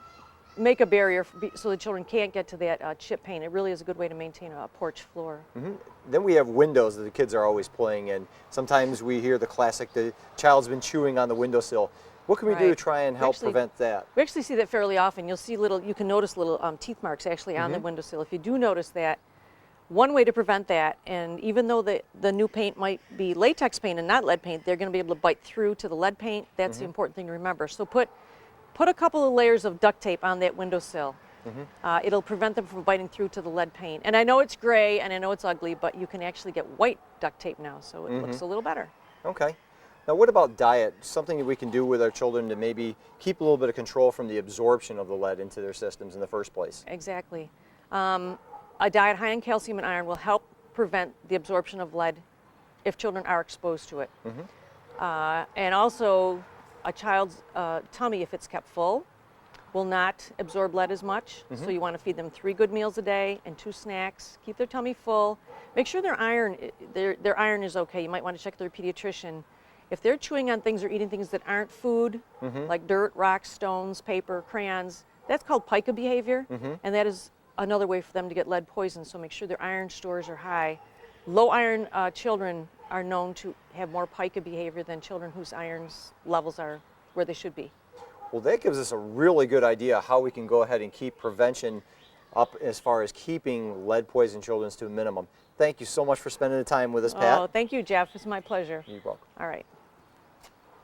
make a barrier so the children can't get to that chip paint. It really is a good way to maintain a porch floor. Then we have windows that the kids are always playing in. Sometimes we hear the classic, the child's been chewing on the windowsill. What can we do to Right. try and help prevent that? We actually see that fairly often. You'll see you can notice little teeth marks actually on the windowsill. If you do notice that, one way to prevent that, and even though the new paint might be latex paint and not lead paint, they're going to be able to bite through to the lead paint. That's the important thing to remember. So put a couple of layers of duct tape on that windowsill. It'll prevent them from biting through to the lead paint. And I know it's gray and I know it's ugly, but you can actually get white duct tape now, so it looks a little better. Okay. Now, what about diet? Something that we can do with our children to maybe keep a little bit of control from the absorption of the lead into their systems in the first place? Exactly. A diet high in calcium and iron will help prevent the absorption of lead if children are exposed to it. And also, a child's tummy, if it's kept full, will not absorb lead as much. So you want to feed them 3 good meals a day and 2 snacks. Keep their tummy full. Make sure their iron is okay. You might want to check their pediatrician. If they're chewing on things or eating things that aren't food, like dirt, rocks, stones, paper, crayons, that's called pica behavior, and that is another way for them to get lead poison. So make sure their iron stores are high. Low iron children are known to have more pica behavior than children whose iron levels are where they should be. Well, that gives us a really good idea how we can go ahead and keep prevention up as far as keeping lead poisoned children to a minimum. Thank you so much for spending the time with us, Pat. Oh, thank you, Jeff. It's my pleasure. You're welcome. All right.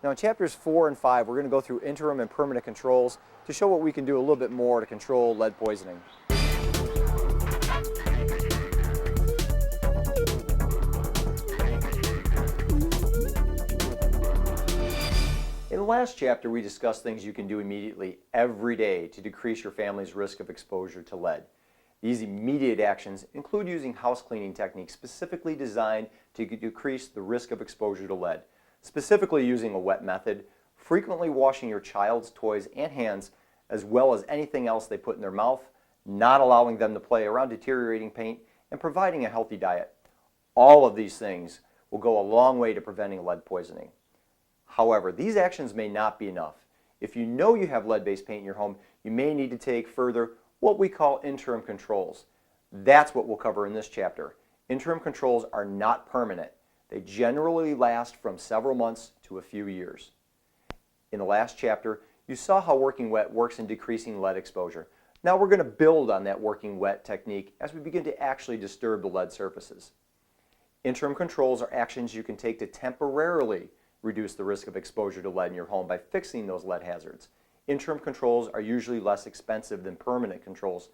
Now, in chapters 4 and 5, we're going to go through interim and permanent controls to show what we can do a little bit more to control lead poisoning. In the last chapter, we discussed things you can do immediately every day to decrease your family's risk of exposure to lead. These immediate actions include using house cleaning techniques specifically designed to decrease the risk of exposure to lead, specifically using a wet method, frequently washing your child's toys and hands, as well as anything else they put in their mouth, not allowing them to play around deteriorating paint, and providing a healthy diet. All of these things will go a long way to preventing lead poisoning. However, these actions may not be enough. If you know you have lead-based paint in your home, you may need to take further what we call interim controls. That's what we'll cover in this chapter. Interim controls are not permanent. They generally last from several months to a few years. In the last chapter, you saw how working wet works in decreasing lead exposure. Now we're going to build on that working wet technique as we begin to actually disturb the lead surfaces. Interim controls are actions you can take to temporarily reduce the risk of exposure to lead in your home by fixing those lead hazards. Interim controls are usually less expensive than permanent controls,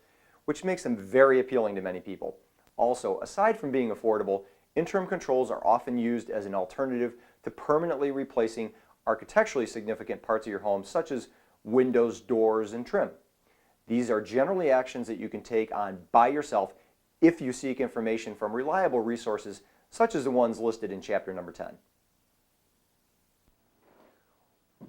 which makes them very appealing to many people. Also, aside from being affordable, interim controls are often used as an alternative to permanently replacing architecturally significant parts of your home, such as windows, doors, and trim. These are generally actions that you can take on by yourself if you seek information from reliable resources such as the ones listed in chapter number 10.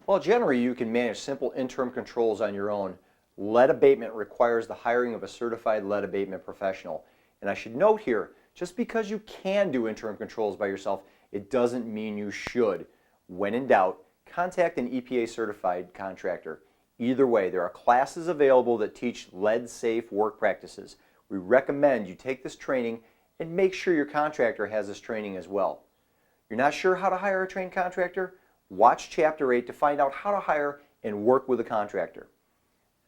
While generally you can manage simple interim controls on your own, lead abatement requires the hiring of a certified lead abatement professional. And I should note here, just because you can do interim controls by yourself, it doesn't mean you should. When in doubt, contact an EPA certified contractor. Either way, there are classes available that teach lead-safe work practices. We recommend you take this training and make sure your contractor has this training as well. You're not sure how to hire a trained contractor? Watch Chapter 8 to find out how to hire and work with a contractor.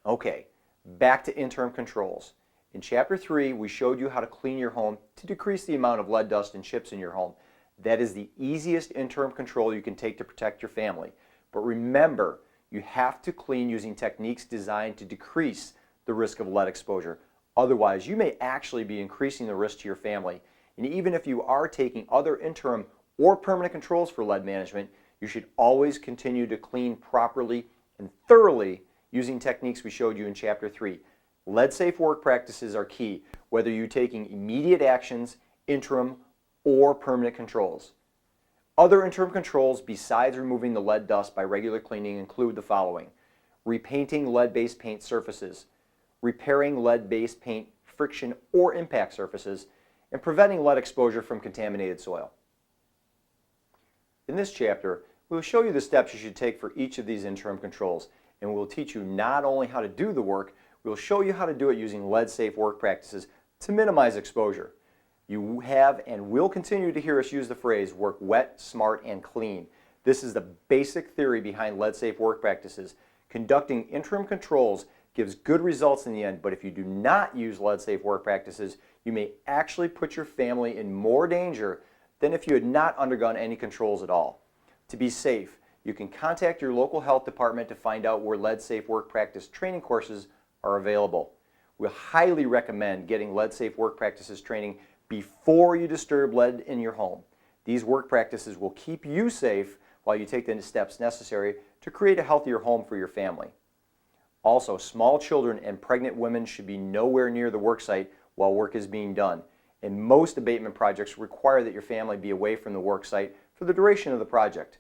Okay, back to interim controls. In Chapter 3, we showed you how to clean your home to decrease the amount of lead dust and chips in your home. That is the easiest interim control you can take to protect your family. But remember, you have to clean using techniques designed to decrease the risk of lead exposure. Otherwise, you may actually be increasing the risk to your family. And even if you are taking other interim or permanent controls for lead management, you should always continue to clean properly and thoroughly using techniques we showed you in Chapter 3. Lead-safe work practices are key, whether you're taking immediate actions, interim, or permanent controls. Other interim controls besides removing the lead dust by regular cleaning include the following: repainting lead-based paint surfaces, repairing lead-based paint friction or impact surfaces, and preventing lead exposure from contaminated soil. In this chapter, we will show you the steps you should take for each of these interim controls, and we will teach you not only how to do the work, we will show you how to do it using lead-safe work practices to minimize exposure. You have and will continue to hear us use the phrase work wet, smart, and clean. This is the basic theory behind lead-safe work practices. Conducting interim controls gives good results in the end, but if you do not use lead-safe work practices, you may actually put your family in more danger than if you had not undergone any controls at all. To be safe, you can contact your local health department to find out where lead-safe work practice training courses are available. We highly recommend getting lead-safe work practices training before you disturb lead in your home. These work practices will keep you safe while you take the steps necessary to create a healthier home for your family. Also, small children and pregnant women should be nowhere near the work site while work is being done. And most abatement projects require that your family be away from the work site for the duration of the project.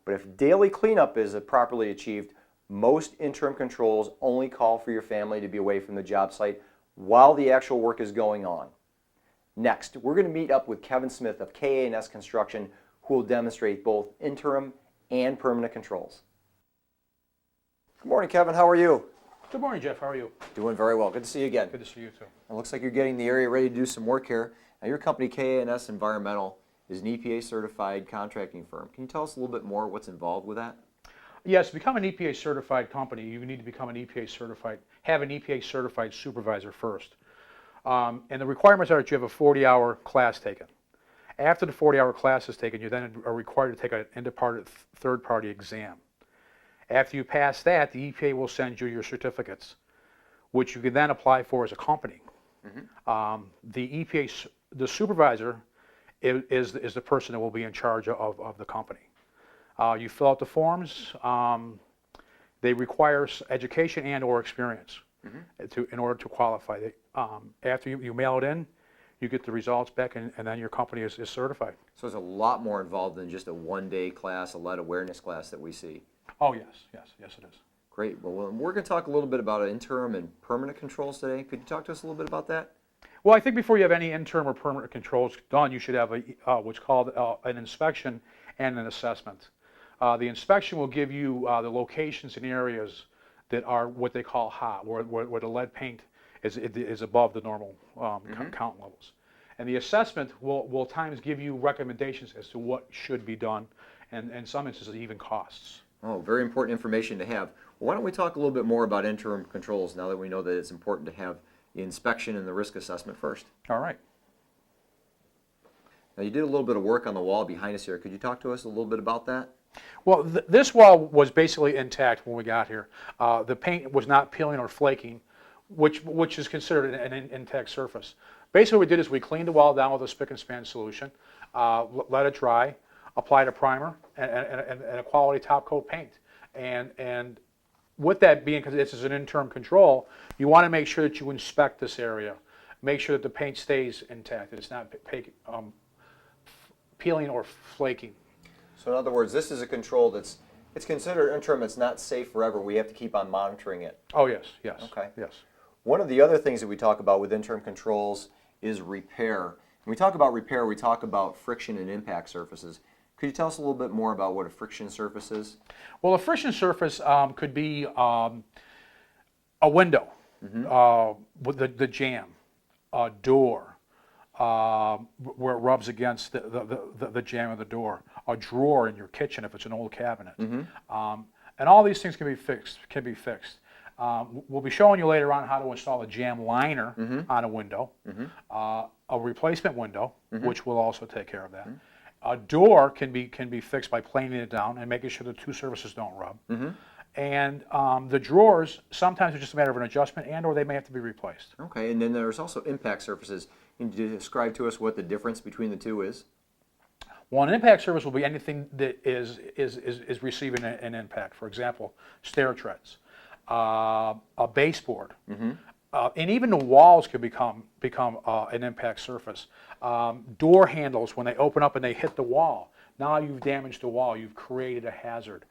But if daily cleanup is properly achieved, most interim controls only call for your family to be away from the job site while the actual work is going on. Next, we're going to meet up with Kevin Smith of KA&S Construction, who will demonstrate both interim and permanent controls. Good morning, Kevin. How are you? Good morning, Jeff. How are you? Doing very well. Good to see you again. Good to see you too. It looks like you're getting the area ready to do some work here. Now, your company, KA&S Environmental, is an EPA certified contracting firm. Can you tell us a little bit more what's involved with that? Yes, to become an EPA certified company, you need to become an EPA certified, have an EPA certified supervisor first. And the requirements are that you have a 40-hour class taken. After the 40-hour class is taken, you then are required to take an independent third-party exam. After you pass that, the EPA will send you your certificates, which you can then apply for as a company. Mm-hmm. The supervisor is the person that will be in charge of the company. You fill out the forms. They require education and or experience in order to qualify. After you mail it in, you get the results back, and then your company is certified. So there's a lot more involved than just a one-day class, a lead awareness class that we see. Oh, yes, it is. Great. Well, we're going to talk a little bit about interim and permanent controls today. Could you talk to us a little bit about that? Well, I think before you have any interim or permanent controls done, you should have what's called an inspection and an assessment. The inspection will give you the locations and areas that are what they call hot, where the lead paint is above the normal count levels. And the assessment will at times give you recommendations as to what should be done, and in some instances even costs. Oh, very important information to have. Well, why don't we talk a little bit more about interim controls now that we know that it's important to have the inspection and the risk assessment first. All right. Now, you did a little bit of work on the wall behind us here. Could you talk to us a little bit about that? Well, this wall was basically intact when we got here. The paint was not peeling or flaking, which is considered an intact surface. Basically what we did is we cleaned the wall down with a spick and span solution, let it dry, applied a primer and a quality top coat paint. And with that being, because this is an interim control, you want to make sure that you inspect this area. Make sure that the paint stays intact, that it's not peeling or flaking. So in other words, this is a control it's considered interim. It's not safe forever. We have to keep on monitoring it. Oh, yes, yes. Okay. Yes. One of the other things that we talk about with interim controls is repair. When we talk about repair, we talk about friction and impact surfaces. Could you tell us a little bit more about what a friction surface is? Well, a friction surface could be a window with the jamb, a door where it rubs against the jamb of the door, a drawer in your kitchen if it's an old cabinet. And all these things can be fixed. We'll be showing you later on how to install a jamb liner on a window, a replacement window, which will also take care of that. A door can be fixed by planing it down and making sure the two surfaces don't rub. And the drawers, sometimes it's just a matter of an adjustment or they may have to be replaced. Okay, and then there's also impact surfaces. Can you describe to us what the difference between the two is? Well, an impact surface will be anything that is receiving an impact. For example, stair treads, a baseboard, and even the walls could become an impact surface. Door handles, when they open up and they hit the wall, now you've damaged the wall. You've created a hazard.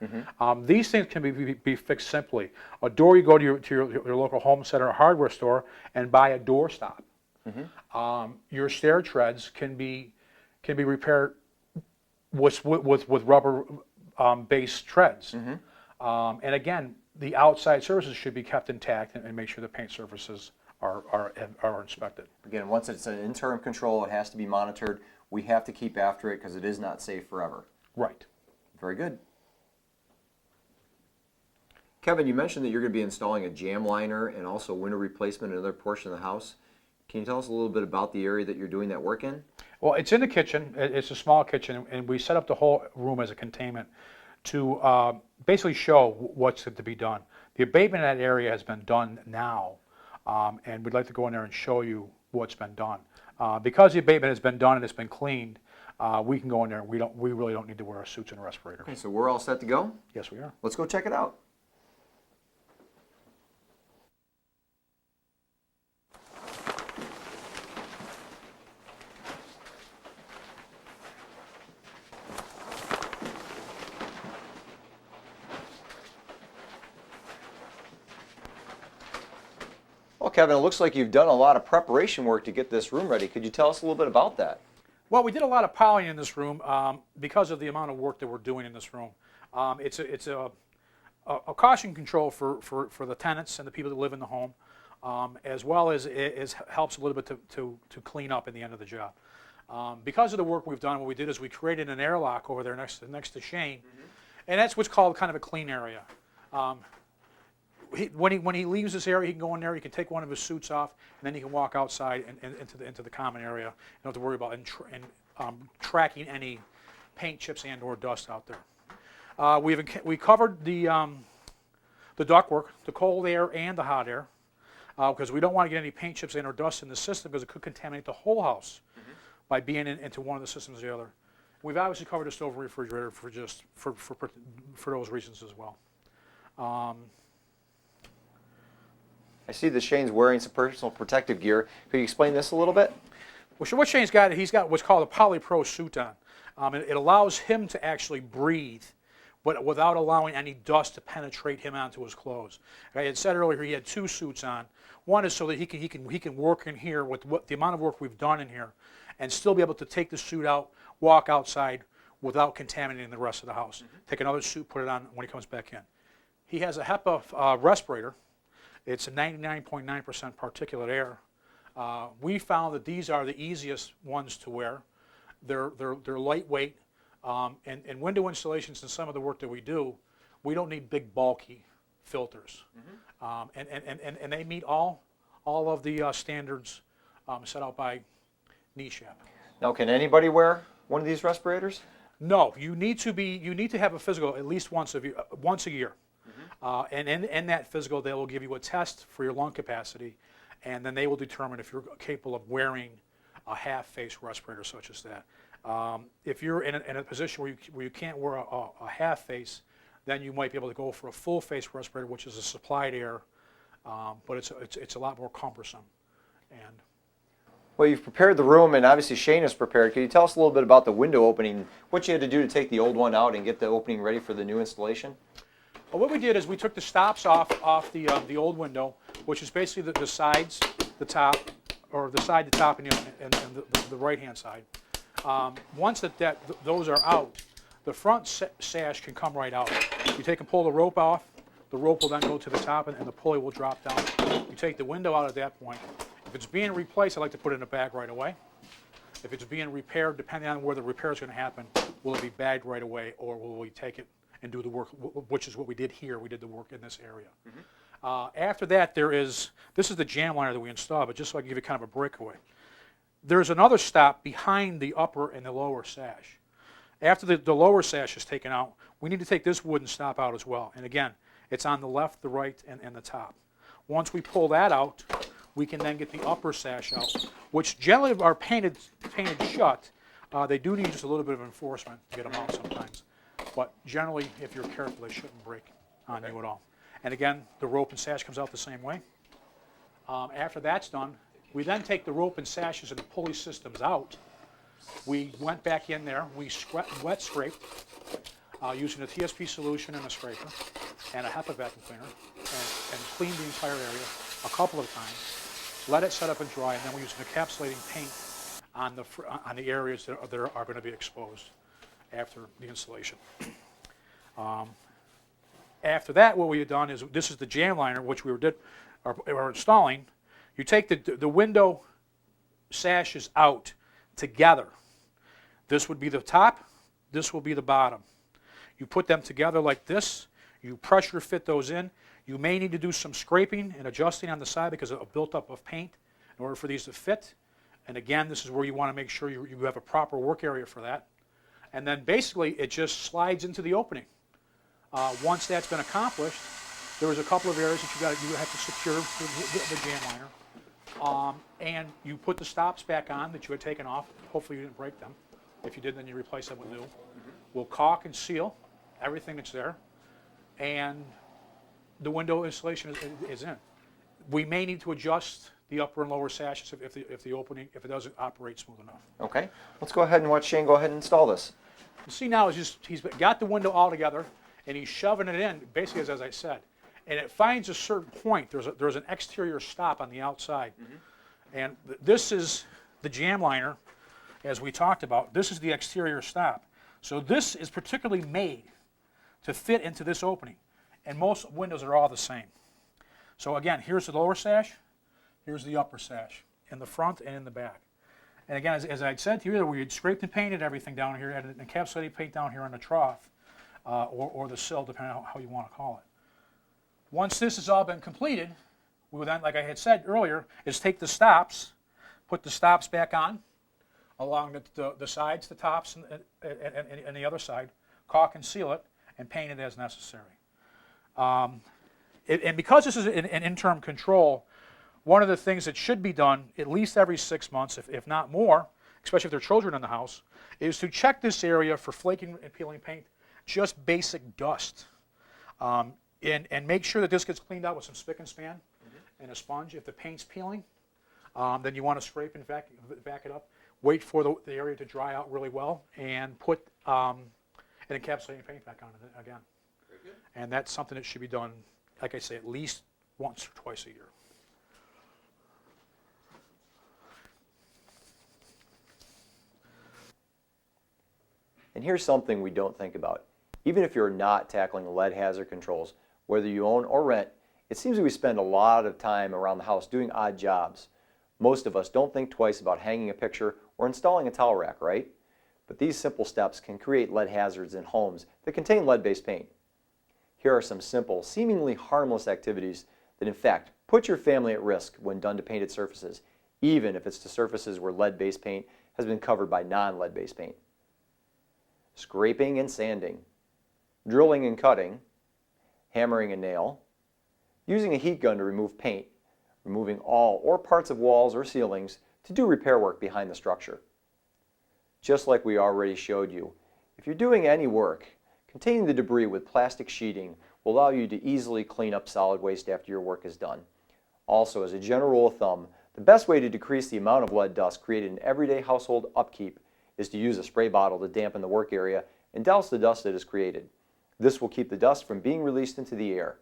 These things can be fixed simply. A door, you go to your local home center or hardware store and buy a door stop. Your stair treads can be repaired with rubber based treads. And again, the outside surfaces should be kept intact and make sure the paint surfaces are inspected. Again, once it's an interim control, it has to be monitored. We have to keep after it because it is not safe forever. Right. Very good. Kevin, you mentioned that you're going to be installing a jamb liner and also window replacement in another portion of the house. Can you tell us a little bit about the area that you're doing that work in? Well, it's in the kitchen. It's a small kitchen, and we set up the whole room as a containment to basically show what's to be done. The abatement in that area has been done now, and we'd like to go in there and show you what's been done. Because the abatement has been done and it's been cleaned, we can go in there and we really don't need to wear our suits and respirators. Okay, so we're all set to go? Yes, we are. Let's go check it out. Well, Kevin, it looks like you've done a lot of preparation work to get this room ready. Could you tell us a little bit about that? Well, we did a lot of polying in this room because of the amount of work that we're doing in this room. It's a caution control for the tenants and the people that live in the home, as well as it helps a little bit to clean up in the end of the job. Because of the work we've done, what we did is we created an airlock over there next to Shane, and that's what's called kind of a clean area. When he leaves this area, he can go in there, he can take one of his suits off, and then he can walk outside and into the common area. You don't have to worry about tracking any paint chips and or dust out there. We covered the ductwork, the cold air and the hot air, because we don't want to get any paint chips and or dust in the system because it could contaminate the whole house by being into one of the systems or the other. We've obviously covered the stove and refrigerator for those reasons as well. I see that Shane's wearing some personal protective gear. Could you explain this a little bit? Well, so what Shane's got, he's got what's called a PolyPro suit on. It allows him to actually breathe, but without allowing any dust to penetrate him onto his clothes. I had said earlier he had two suits on. One is so that he can work in here with the amount of work we've done in here, and still be able to take the suit out, walk outside without contaminating the rest of the house. Take another suit, put it on when he comes back in. He has a HEPA respirator. It's a 99.9% particulate air. We found that these are the easiest ones to wear. They're lightweight, and window installations and some of the work that we do, we don't need big bulky filters, and they meet all of the standards set out by NESHAP. Now, can anybody wear one of these respirators? No, you need to have a physical at least once a year. And in that physical, they will give you a test for your lung capacity, and then they will determine if you're capable of wearing a half-face respirator such as that. If you're in a position where you can't wear a half-face, then you might be able to go for a full face respirator, which is a supplied air, but it's a lot more cumbersome. And Well, you've prepared the room, and obviously Shane is prepared. Can you tell us a little bit about the window opening, what you had to do to take the old one out and get the opening ready for the new installation? well, what we did is we took the stops off the old window, which is basically the sides, the top, or the side, the top, and the right-hand side. Once those are out, the front sash can come right out. You take and pull the rope off. The rope will then go to the top, and the pulley will drop down. You take the window out at that point. If it's being replaced, I like to put it in a bag right away. If it's being repaired, depending on where the repair is going to happen, will it be bagged right away, or will we take it and do the work, which is what we did here. We did the work in this area. After that, this is the jam liner that we installed, but just so I can give you kind of a breakaway. There's another stop behind the upper and the lower sash. After the lower sash is taken out, we need to take this wooden stop out as well. And again, it's on the left, the right, and the top. Once we pull that out, we can then get the upper sash out, which generally are painted shut. They do need just a little bit of enforcement to get them out sometimes. But generally, if you're careful, they shouldn't break on you at all. And again, the rope and sash comes out the same way. After that's done, we then take the rope and sashes and the pulley systems out. We went back in there, we wet scraped using a TSP solution and a scraper and a HEPA vacuum cleaner and cleaned the entire area a couple of times, let it set up and dry, and then we used an encapsulating paint on the areas that are going to be exposed after the installation. After that, what we had done is, this is the jam liner, which we are installing. You take the window sashes out together. This would be the top, this will be the bottom. You put them together like this, you pressure fit those in. You may need to do some scraping and adjusting on the side because of a buildup of paint in order for these to fit. And again, this is where you want to make sure you have a proper work area for that. And then basically it just slides into the opening. Once that's been accomplished, there's a couple of areas that you have to secure the jam liner. And you put the stops back on that you had taken off. Hopefully you didn't break them. If you did, then you replace them with new. We'll caulk and seal everything that's there. And the window installation is in. We may need to adjust the upper and lower sashes if it doesn't operate smooth enough. Okay, let's go ahead and watch Shane go ahead and install this. You see now he's got the window all together and he's shoving it in, basically as I said. And it finds a certain point. There's an exterior stop on the outside. And this is the jam liner, as we talked about. This is the exterior stop. So this is particularly made to fit into this opening. And most windows are all the same. So again, here's the lower sash, here's the upper sash, in the front and in the back. And again, as I said to you, we had scraped and painted everything down here, had an encapsulated paint down here on the trough, or the sill, depending on how you want to call it. Once this has all been completed, we will then, like I had said earlier, is take the stops, put the stops back on, along the sides, the tops, and the other side, caulk and seal it, and paint it as necessary. And because this is an interim control, one of the things that should be done at least every 6 months, if not more, especially if there are children in the house, is to check this area for flaking and peeling paint, just basic dust. And make sure that this gets cleaned out with some spick and span and a sponge. If the paint's peeling, then you want to scrape and back it up. Wait for the area to dry out really well and put an encapsulating paint back on it again. Very good. And that's something that should be done, like I say, at least once or twice a year. And here's something we don't think about. Even if you're not tackling lead hazard controls, whether you own or rent, it seems that we spend a lot of time around the house doing odd jobs. Most of us don't think twice about hanging a picture or installing a towel rack, right? But these simple steps can create lead hazards in homes that contain lead-based paint. Here are some simple, seemingly harmless activities that in fact put your family at risk when done to painted surfaces, even if it's to surfaces where lead-based paint has been covered by non-lead-based paint. Scraping and sanding, drilling and cutting, hammering a nail, using a heat gun to remove paint, removing all or parts of walls or ceilings to do repair work behind the structure. Just like we already showed you, if you're doing any work, Containing the debris with plastic sheeting will allow you to easily clean up solid waste after your work is done. Also, as a general rule of thumb, the best way to decrease the amount of lead dust created in everyday household upkeep is to use a spray bottle to dampen the work area and douse the dust that is created. This will keep the dust from being released into the air.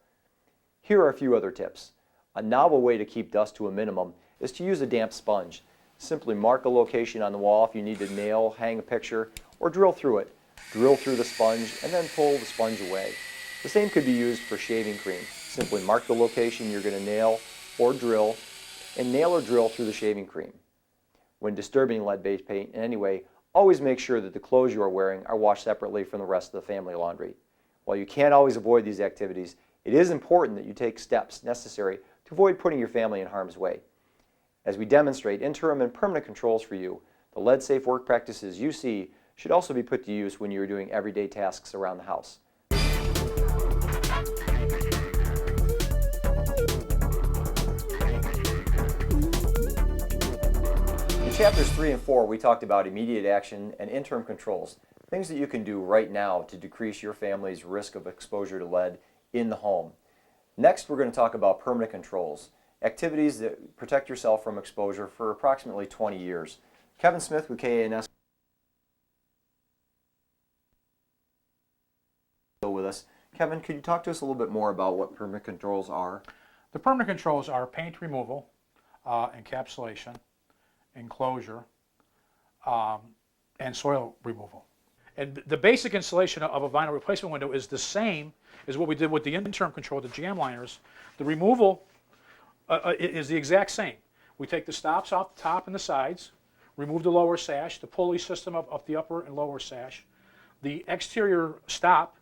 Here are a few other tips. A novel way to keep dust to a minimum is to use a damp sponge. Simply mark a location on the wall if you need to nail, hang a picture, or drill through it. Drill through the sponge and then pull the sponge away. The same could be used for shaving cream. Simply mark the location you're going to nail or drill, and nail or drill through the shaving cream. When disturbing lead-based paint in any way, always make sure that the clothes you are wearing are washed separately from the rest of the family laundry. While you can't always avoid these activities, it is important that you take steps necessary to avoid putting your family in harm's way. As we demonstrate interim and permanent controls for you, the lead-safe work practices you see should also be put to use when you are doing everyday tasks around the house. In chapters 3 and 4, we talked about immediate action and interim controls, things that you can do right now to decrease your family's risk of exposure to lead in the home. Next, we're going to talk about permanent controls, activities that protect yourself from exposure for approximately 20 years. Kevin Smith with KANS with us. Kevin, could you talk to us a little bit more about what permanent controls are? The permanent controls are paint removal, encapsulation, enclosure, and soil removal. And the basic installation of a vinyl replacement window is the same as what we did with the interim control, the jam liners. The removal is the exact same. We take the stops off the top and the sides, remove the lower sash, the pulley system of the upper and lower sash. The exterior stop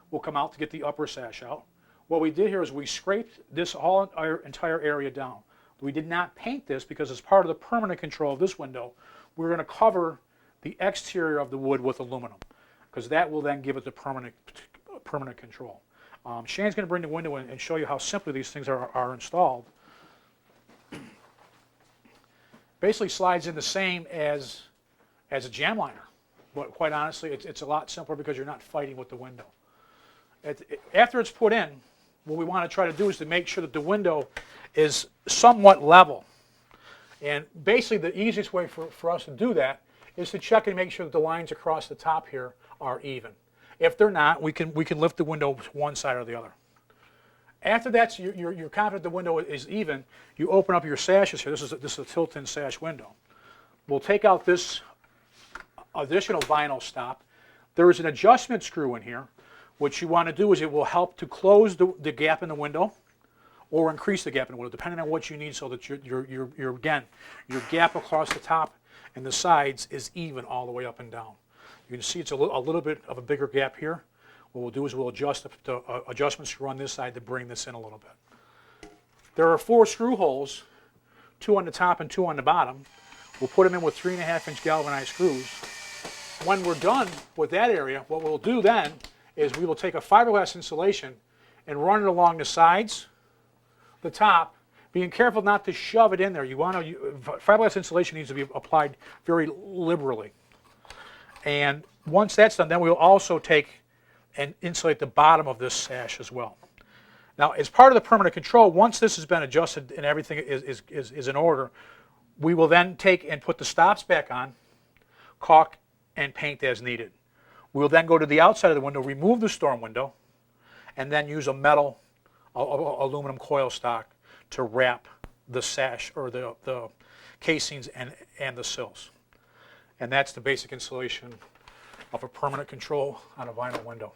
will come out to get the upper sash out. What we did here is we scraped this entire area down. We did not paint this because as part of the permanent control of this window, we're going to cover the exterior of the wood with aluminum because that will then give it the permanent control. Shane's going to bring the window in and show you how simply these things are installed. Basically slides in the same as a jam liner, but quite honestly it's a lot simpler because you're not fighting with the window. After it's put in, what we want to try to do is to make sure that the window is somewhat level. And basically the easiest way for us to do that is to check and make sure that the lines across the top here are even. If they're not, we can lift the window one side or the other. After that, you're confident the window is even, you open up your sashes here. This is a tilt-in sash window. We'll take out this additional vinyl stop. There is an adjustment screw in here. What you want to do is it will help to close the gap in the window or increase the gap in the window, depending on what you need so that your gap across the top and the sides is even all the way up and down. You can see it's a little bit of a bigger gap here. What we'll do is we'll adjust the adjustment screw on this side to bring this in a little bit. There are 4 screw holes, 2 on the top and 2 on the bottom. We'll put them in with 3.5-inch galvanized screws. When we're done with that area, what we'll do then is we will take a fiberglass insulation and run it along the sides, the top, being careful not to shove it in there. Fiberglass insulation needs to be applied very liberally. And once that's done, then we'll also take and insulate the bottom of this sash as well. Now, as part of the permanent control, once this has been adjusted and everything is in order, we will then take and put the stops back on, caulk, and paint as needed. We'll then go to the outside of the window, remove the storm window, and then use a metal aluminum coil stock to wrap the sash or the casings and the sills. And that's the basic installation of a permanent control on a vinyl window.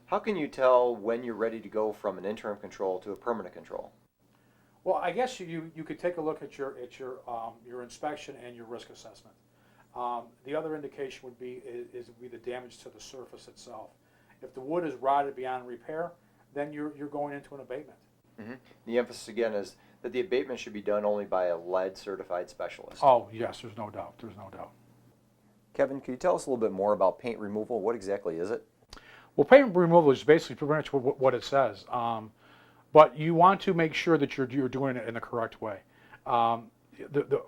How can you tell when you're ready to go from an interim control to a permanent control? Well, I guess you could take a look at your inspection and your risk assessment. The other indication would be the damage to the surface itself. If the wood is rotted beyond repair, then you're going into an abatement. Mm-hmm. The emphasis again is that the abatement should be done only by a lead certified specialist. Oh yes, there's no doubt. Kevin, can you tell us a little bit more about paint removal? What exactly is it? Well, paint removal is basically pretty much what it says, but you want to make sure that you're doing it in the correct way. the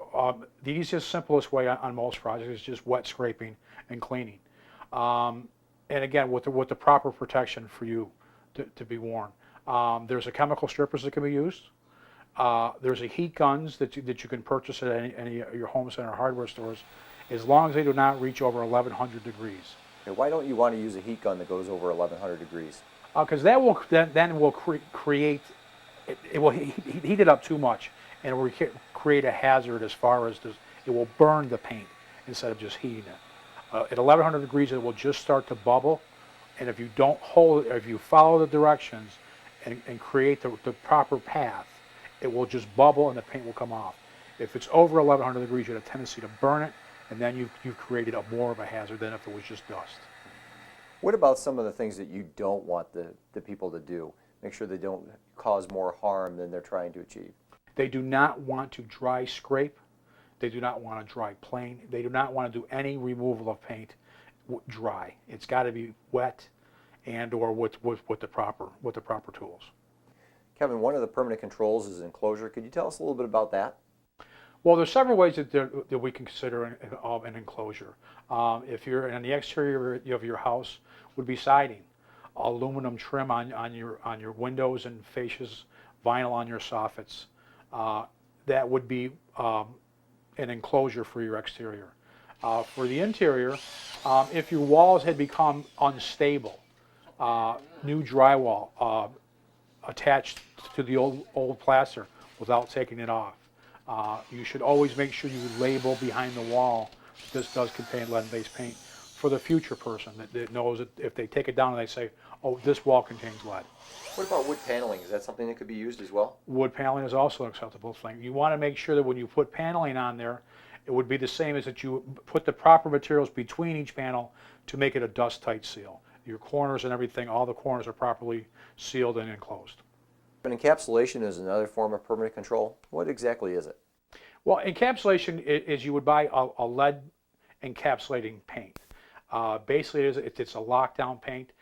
easiest, simplest way on most projects is just wet scraping and cleaning. And again, with the proper protection for you to be worn. There's a chemical strippers that can be used. There's a heat guns that you can purchase at any of your home center hardware stores, as long as they do not reach over 1100 degrees. Okay, why don't you want to use a heat gun that goes over 1100 degrees? Because that will then will create, it will heat it up too much, and it will create a hazard as far as it will burn the paint instead of just heating it. At 1100 degrees, it will just start to bubble, and if you don't hold it, if you follow the directions and create the proper path, it will just bubble and the paint will come off. If it's over 1100 degrees, you have a tendency to burn it, and then you've created more of a hazard than if it was just dust. What about some of the things that you don't want the people to do? Make sure they don't cause more harm than they're trying to achieve. They do not want to dry scrape. They do not want to dry plane. They do not want to do any removal of paint dry. It's got to be wet and or with the proper tools. Kevin, one of the permanent controls is enclosure. Could you tell us a little bit about that? Well, there's several ways that we can consider an enclosure. If you're in the exterior of your house, would be siding, aluminum trim on your windows and fascias, vinyl on your soffits. That would be an enclosure for your exterior. For the interior, if your walls had become unstable, new drywall attached to the old plaster without taking it off. You should always make sure you label behind the wall that this does contain lead-based paint for the future person that knows that if they take it down and they say, oh, this wall contains lead. What about wood paneling? Is that something that could be used as well? Wood paneling is also an acceptable thing. You want to make sure that when you put paneling on there, it would be the same as that you put the proper materials between each panel to make it a dust-tight seal. Your corners and everything, all the corners are properly sealed and enclosed. But encapsulation is another form of permanent control. What exactly is it? Well, encapsulation is you would buy a lead encapsulating paint. Basically, it's a lockdown paint.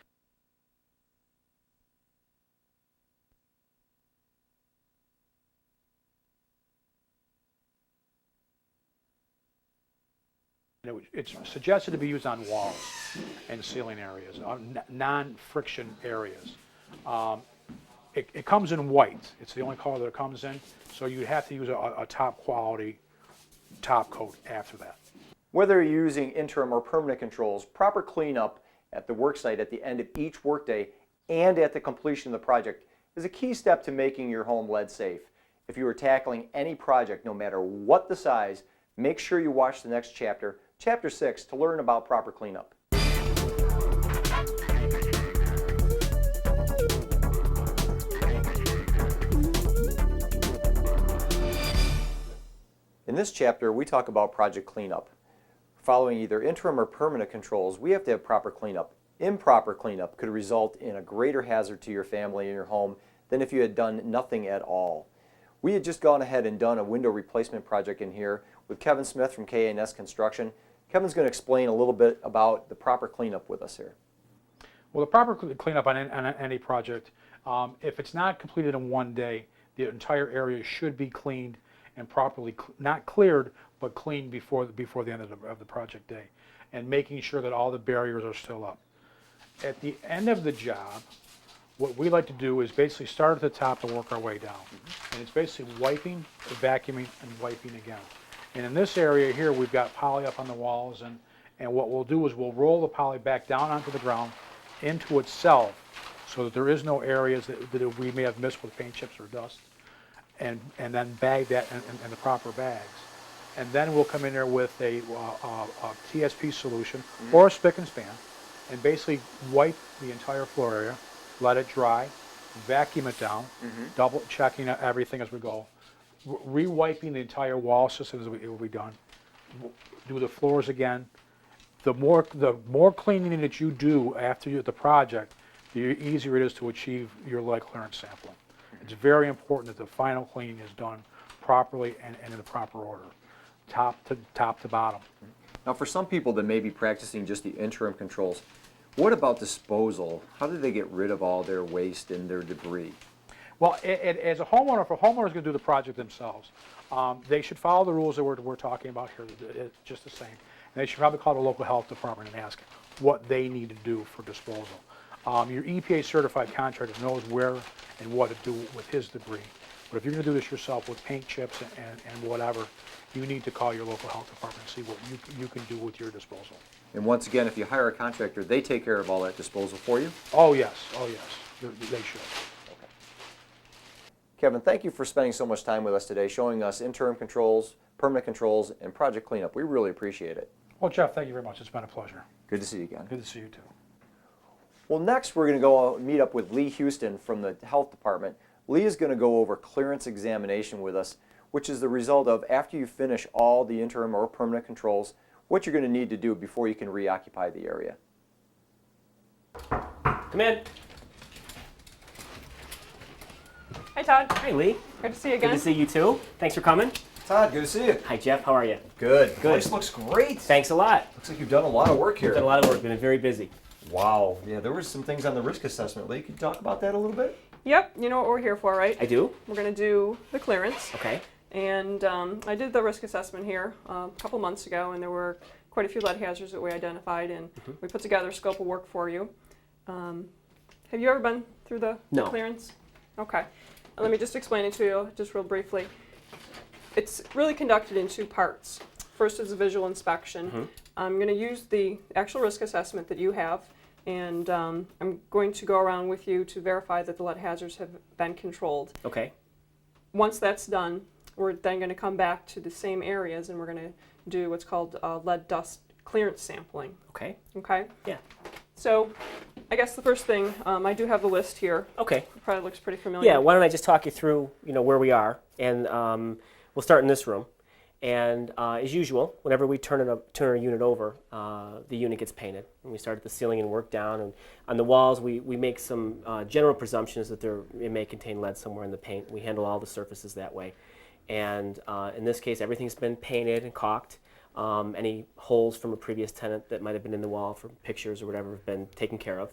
It's suggested to be used on walls and ceiling areas, non-friction areas. It comes in white. It's the only color that it comes in, so you'd have to use a top quality top coat after that. Whether you're using interim or permanent controls, proper cleanup at the work site at the end of each workday and at the completion of the project is a key step to making your home lead safe. If you are tackling any project, no matter what the size, make sure you watch the next chapter, Chapter 6, to learn about proper cleanup. In this chapter, we talk about project cleanup. Following either interim or permanent controls, we have to have proper cleanup. Improper cleanup could result in a greater hazard to your family and your home than if you had done nothing at all. We had just gone ahead and done a window replacement project in here with Kevin Smith from K&S Construction. Kevin's going to explain a little bit about the proper cleanup with us here. Well, the proper cleanup on any project, if it's not completed in one day, the entire area should be cleaned and properly, not cleared, but cleaned before the end of the project day, and making sure that all the barriers are still up. At the end of the job, what we like to do is basically start at the top and work our way down. And it's basically wiping, vacuuming, and wiping again. And in this area here, we've got poly up on the walls, and what we'll do is we'll roll the poly back down onto the ground into itself so that there is no areas that we may have missed with paint chips or dust, and then bag that in the proper bags. And then we'll come in there with a TSP solution or a spick and span, and basically wipe the entire floor area, let it dry, vacuum it down, double checking everything as we go, re-wiping the entire wall system as it will be done, do the floors again. The more cleaning that you do after the project, the easier it is to achieve your lead clearance sampling. It's very important that the final cleaning is done properly and in the proper order, top to bottom. Now, for some people that may be practicing just the interim controls, what about disposal? How do they get rid of all their waste and their debris? Well, as a homeowner, if a homeowner is going to do the project themselves, They should follow the rules that we're talking about here, it's just the same. And they should probably call the local health department and ask what they need to do for disposal. Your EPA certified contractor knows where and what to do with his debris. But if you're going to do this yourself with paint chips and whatever, you need to call your local health department and see what you can do with your disposal. And once again, if you hire a contractor, they take care of all that disposal for you? Oh yes, they should. Kevin, thank you for spending so much time with us today, showing us interim controls, permanent controls, and project cleanup. We really appreciate it. Well, Jeff, thank you very much. It's been a pleasure. Good to see you again. Good to see you too. Well, next we're going to go meet up with Lee Houston from the health department. Lee is going to go over clearance examination with us, which is the result of after you finish all the interim or permanent controls, what you're going to need to do before you can reoccupy the area. Come in. Hi, Todd. Hi, Lee. Good to see you again. Good to see you too. Thanks for coming. Todd, good to see you. Hi, Jeff. How are you? Good. Good. Place looks great. Thanks a lot. Looks like you've done a lot of work here. Done a lot of work. Been very busy. Wow. Yeah, there were some things on the risk assessment. Lee, could you talk about that a little bit? Yep, you know what we're here for, right? I do. We're going to do the clearance. Okay. And I did the risk assessment here a couple months ago, and there were quite a few lead hazards that we identified, and we put together a scope of work for you. Have you ever been through the clearance? Okay. Let me just explain it to you just real briefly. It's really conducted in two parts. First is a visual inspection. I'm going to use the actual risk assessment that you have, and I'm going to go around with you to verify that the lead hazards have been controlled. Okay. Once that's done, we're then going to come back to the same areas, and we're going to do what's called lead dust clearance sampling. Okay. Okay? Yeah. So I guess the first thing, I do have the list here. Okay. It probably looks pretty familiar. Yeah. Why don't I just talk you through, where we are, and we'll start in this room. And as usual, whenever we turn a unit over, the unit gets painted. And we start at the ceiling and work down. And on the walls, we make some general presumptions that it may contain lead somewhere in the paint. We handle all the surfaces that way. And in this case, everything's been painted and caulked. Any holes from a previous tenant that might have been in the wall from pictures or whatever have been taken care of.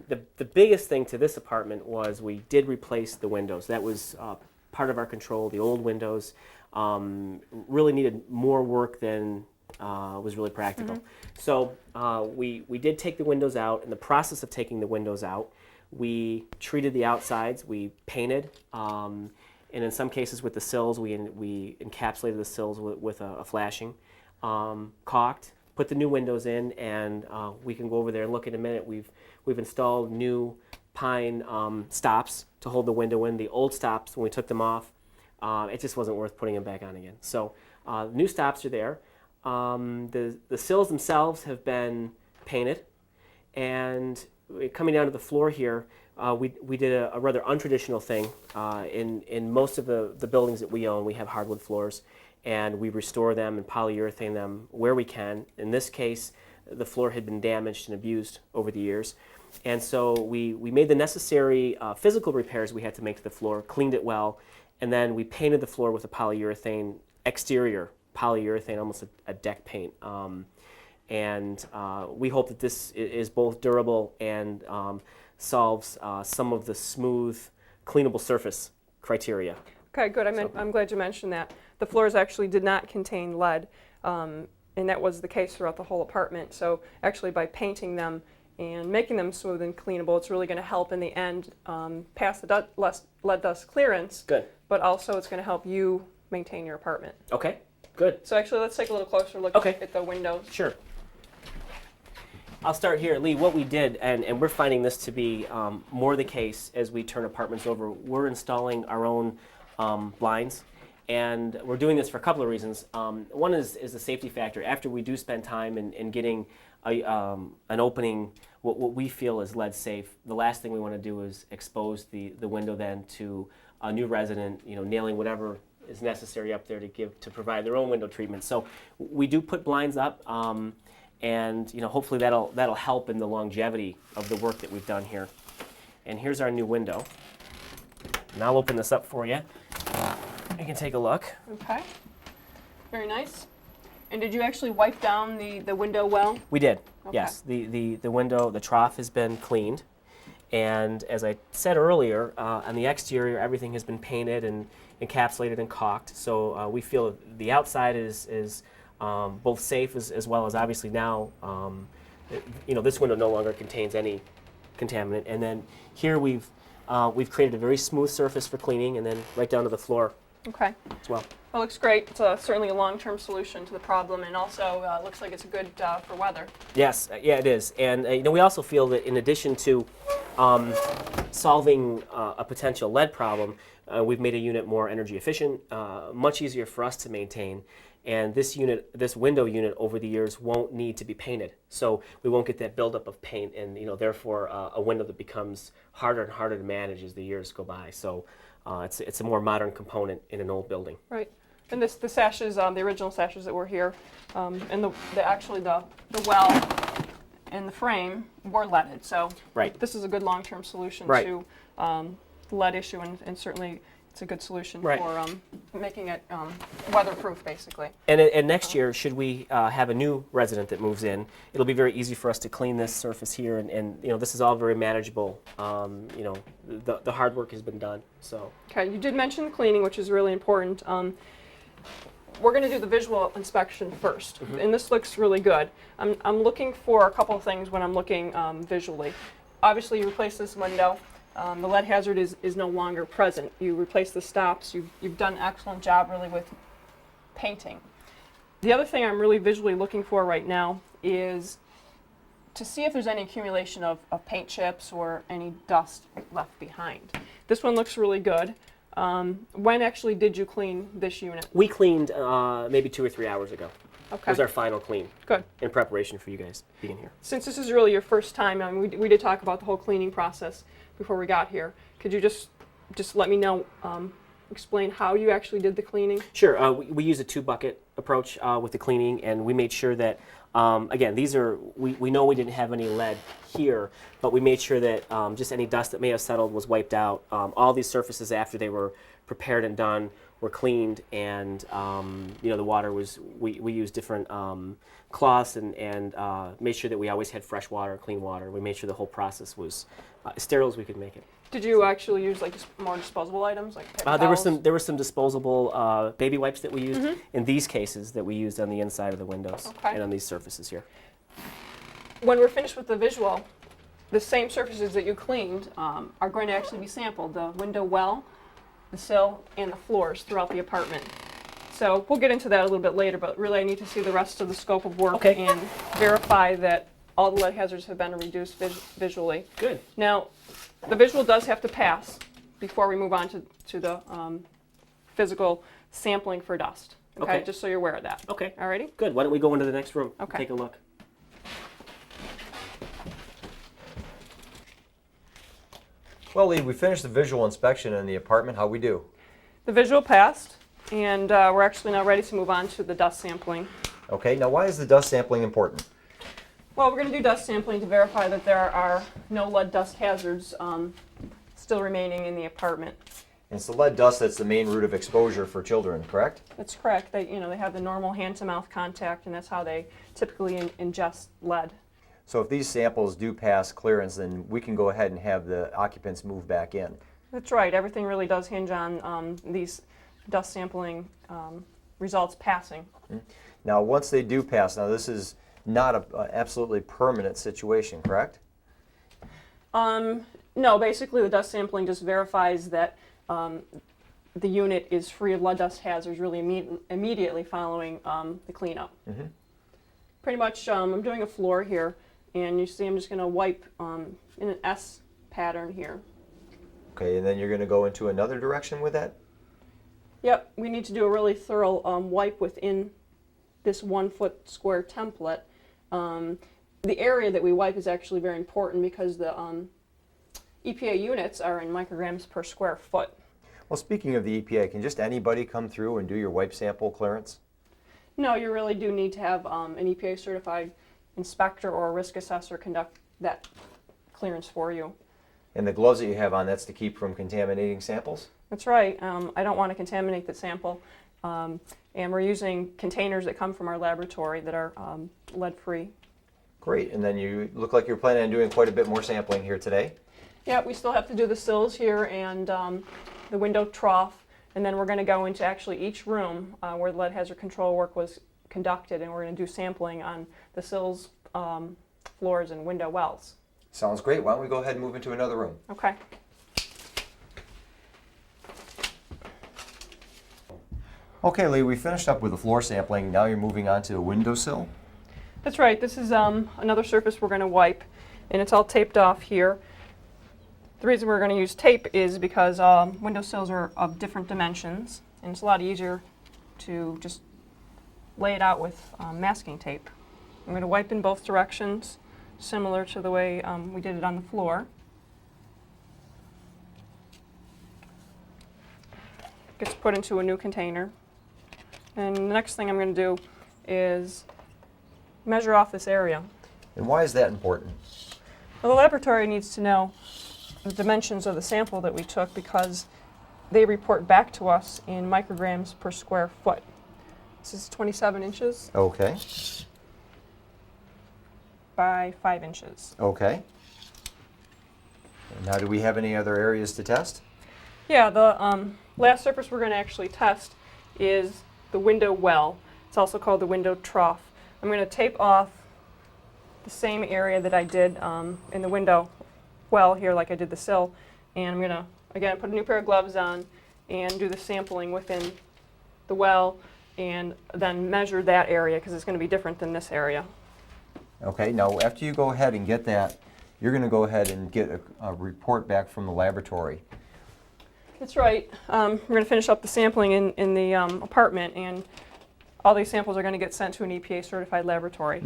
The biggest thing to this apartment was we did replace the windows. That was part of our control. The old windows really needed more work than was really practical. So we did take the windows out. In the process of taking the windows out, we treated the outsides. We painted. And in some cases with the sills, we encapsulated the sills with a flashing, caulked, put the new windows in, and we can go over there and look in a minute. We've installed new pine stops to hold the window in. The old stops, when we took them off, it just wasn't worth putting them back on again. So new stops are there. The sills themselves have been painted, and coming down to the floor here, we did a rather untraditional thing. In most of the buildings that we own, we have hardwood floors, and we restore them and polyurethane them where we can. In this case, the floor had been damaged and abused over the years, and so we made the necessary physical repairs we had to make to the floor, cleaned it well, and then we painted the floor with a polyurethane exterior polyurethane, almost a deck paint. And we hope that this is both durable and solves some of the smooth, cleanable surface criteria. Okay, good. I'm glad you mentioned that. The floors actually did not contain lead, and that was the case throughout the whole apartment. So actually by painting them and making them smooth and cleanable, it's really going to help in the end pass the lead dust clearance. Good. But also it's going to help you maintain your apartment. Okay, good. So actually let's take a little closer look at the windows. Sure. I'll start here. Lee, what we did, and we're finding this to be more the case as we turn apartments over, we're installing our own blinds. And we're doing this for a couple of reasons. One is the safety factor. After we do spend time in getting an opening, what we feel is lead safe, the last thing we want to do is expose the window then to a new resident, nailing whatever is necessary up there to provide their own window treatment. So we do put blinds up. And hopefully that'll help in the longevity of the work that we've done here. And here's our new window. And I'll open this up for you. You can take a look. Okay. Very nice. And did you actually wipe down the window well? We did. Okay. Yes. The window, the trough has been cleaned. And as I said earlier, on the exterior, everything has been painted encapsulated and caulked. So we feel the outside is both safe as well as obviously now, this window no longer contains any contaminant. And then here we've created a very smooth surface for cleaning, and then right down to the floor Okay. as well. Well, it looks great. It's certainly a long-term solution to the problem, and also looks like it's good for weather. Yes, yeah, it is. And we also feel that in addition to solving a potential lead problem, we've made a unit more energy efficient, much easier for us to maintain. And this window unit over the years won't need to be painted. So we won't get that buildup of paint and, therefore a window that becomes harder and harder to manage as the years go by. So it's a more modern component in an old building. Right. And the sashes, the original sashes that were here, and actually the well and the frame were leaded. So Right. this is a good long-term solution Right. to the lead issue, and certainly it's a good solution Right. for making it weatherproof, basically. And next year, should we have a new resident that moves in, it'll be very easy for us to clean this surface here, and this is all very manageable. The hard work has been done. So Okay, you did mention cleaning, which is really important. We're going to do the visual inspection first, and this looks really good. I'm looking for a couple of things when I'm looking visually. Obviously, you replace this window. The lead hazard is no longer present. You replace the stops. You've done an excellent job really with painting. The other thing I'm really visually looking for right now is to see if there's any accumulation of paint chips or any dust left behind. This one looks really good. When actually did you clean this unit? we cleaned maybe 2 or 3 hours ago. Okay. Was our final clean Good. in preparation for you guys being here. Since this is really your first time, we did talk about the whole cleaning process before we got here. Could you just let me know, explain how you actually did the cleaning? Sure. We use a 2-bucket approach with the cleaning, and we made sure that, again, we know we didn't have any lead here, but we made sure that just any dust that may have settled was wiped out. All these surfaces after they were prepared and done were cleaned, and the water was, we used different cloths and made sure that we always had fresh water, clean water. We made sure the whole process was as sterile as we could make it. Did you actually use like more disposable items like paper There towels? were some disposable baby wipes that we used in these cases that we used on the inside of the windows Okay. and on these surfaces here. When we're finished with the visual, the same surfaces that you cleaned are going to actually be sampled, the window well, the sill, and the floors throughout the apartment. So we'll get into that a little bit later, but really I need to see the rest of the scope of work Okay. and verify that all the lead hazards have been reduced visually. Good. Now, the visual does have to pass before we move on to the physical sampling for dust. Okay? Okay. Just so you're aware of that. Okay. Alrighty? Good. Why don't we go into the next room and Okay. take a look? Well, Lee, we finished the visual inspection in the apartment. How'd we do? The visual passed, and we're actually now ready to move on to the dust sampling. Okay, now why is the dust sampling important? Well, we're going to do dust sampling to verify that there are no lead dust hazards still remaining in the apartment. And it's the lead dust that's the main route of exposure for children, correct? That's correct. They have the normal hand-to-mouth contact, and that's how they typically ingest lead. So if these samples do pass clearance, then we can go ahead and have the occupants move back in. That's right. Everything really does hinge on these dust sampling results passing. Now, once they do pass, now this is not an absolutely permanent situation, correct? No, basically the dust sampling just verifies that the unit is free of lead dust hazards really immediately following the cleanup. Pretty much, I'm doing a floor here, and you see I'm just going to wipe in an S pattern here. Okay, and then you're going to go into another direction with that? Yep, we need to do a really thorough wipe within this 1 foot square template. The area that we wipe is actually very important because the EPA units are in micrograms per square foot. Well, speaking of the EPA, can just anybody come through and do your wipe sample clearance? No, you really do need to have an EPA certified inspector or a risk assessor conduct that clearance for you. And the gloves that you have on, that's to keep from contaminating samples? That's right. I don't want to contaminate the sample. And we're using containers that come from our laboratory that are lead-free. Great, and then you look like you're planning on doing quite a bit more sampling here today. Yeah, we still have to do the sills here and the window trough. and then we're going to go into actually each room where the lead hazard control work was conducted, and we're going to do sampling on the sills, floors, and window wells. Sounds great. Why don't we go ahead and move into another room? Okay. Okay, Lee, we finished up with the floor sampling. Now you're moving on to a windowsill. That's right. This is another surface we're going to wipe, and it's all taped off here. The reason we're going to use tape is because windowsills are of different dimensions, and it's a lot easier to just lay it out with masking tape. I'm going to wipe in both directions, similar to the way we did it on the floor. Gets put into a new container. And the next thing I'm going to do is measure off this area. And why is that important? Well, the laboratory needs to know the dimensions of the sample that we took because they report back to us in micrograms per square foot. This is 27 inches Okay. by 5 inches. Okay. And now, do we have any other areas to test? Yeah, the last surface we're going to actually test is the window well. It's also called the window trough. I'm going to tape off the same area that I did in the window well here, like I did the sill, and I'm going to, again, put a new pair of gloves on and do the sampling within the well and then measure that area because it's going to be different than this area. Okay, now after you go ahead and get that, you're going to go ahead and get a report back from the laboratory. That's right. We're going to finish up the sampling in the apartment, and all these samples are going to get sent to an EPA certified laboratory.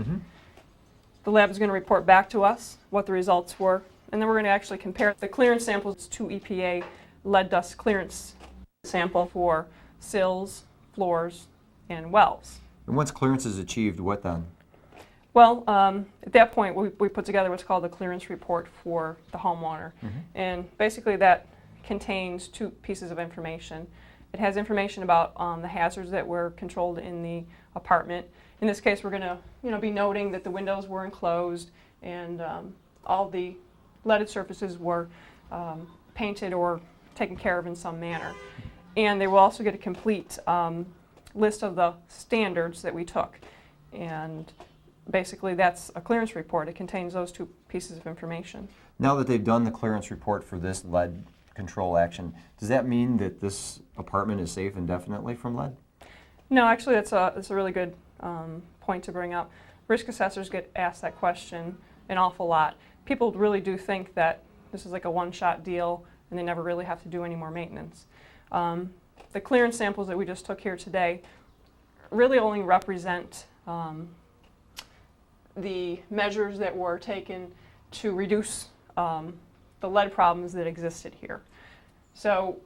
The lab is going to report back to us what the results were, and then we're going to actually compare the clearance samples to EPA lead dust clearance sample for sills, floors, and wells. And once clearance is achieved, what then? Well, at that point, we put together what's called a clearance report for the homeowner, and basically that contains two pieces of information. It has information about the hazards that were controlled in the apartment. In this case, we're going to be noting that the windows were enclosed and all the leaded surfaces were painted or taken care of in some manner. And they will also get a complete list of the standards that we took. And basically that's a clearance report. It contains those two pieces of information. Now that they've done the clearance report for this lead control action, does that mean that this apartment is safe indefinitely from lead? No, actually that's a really good point to bring up. Risk assessors get asked that question an awful lot. People really do think that this is like a one-shot deal and they never really have to do any more maintenance. The clearance samples that we just took here today really only represent the measures that were taken to reduce the lead problems that existed here. So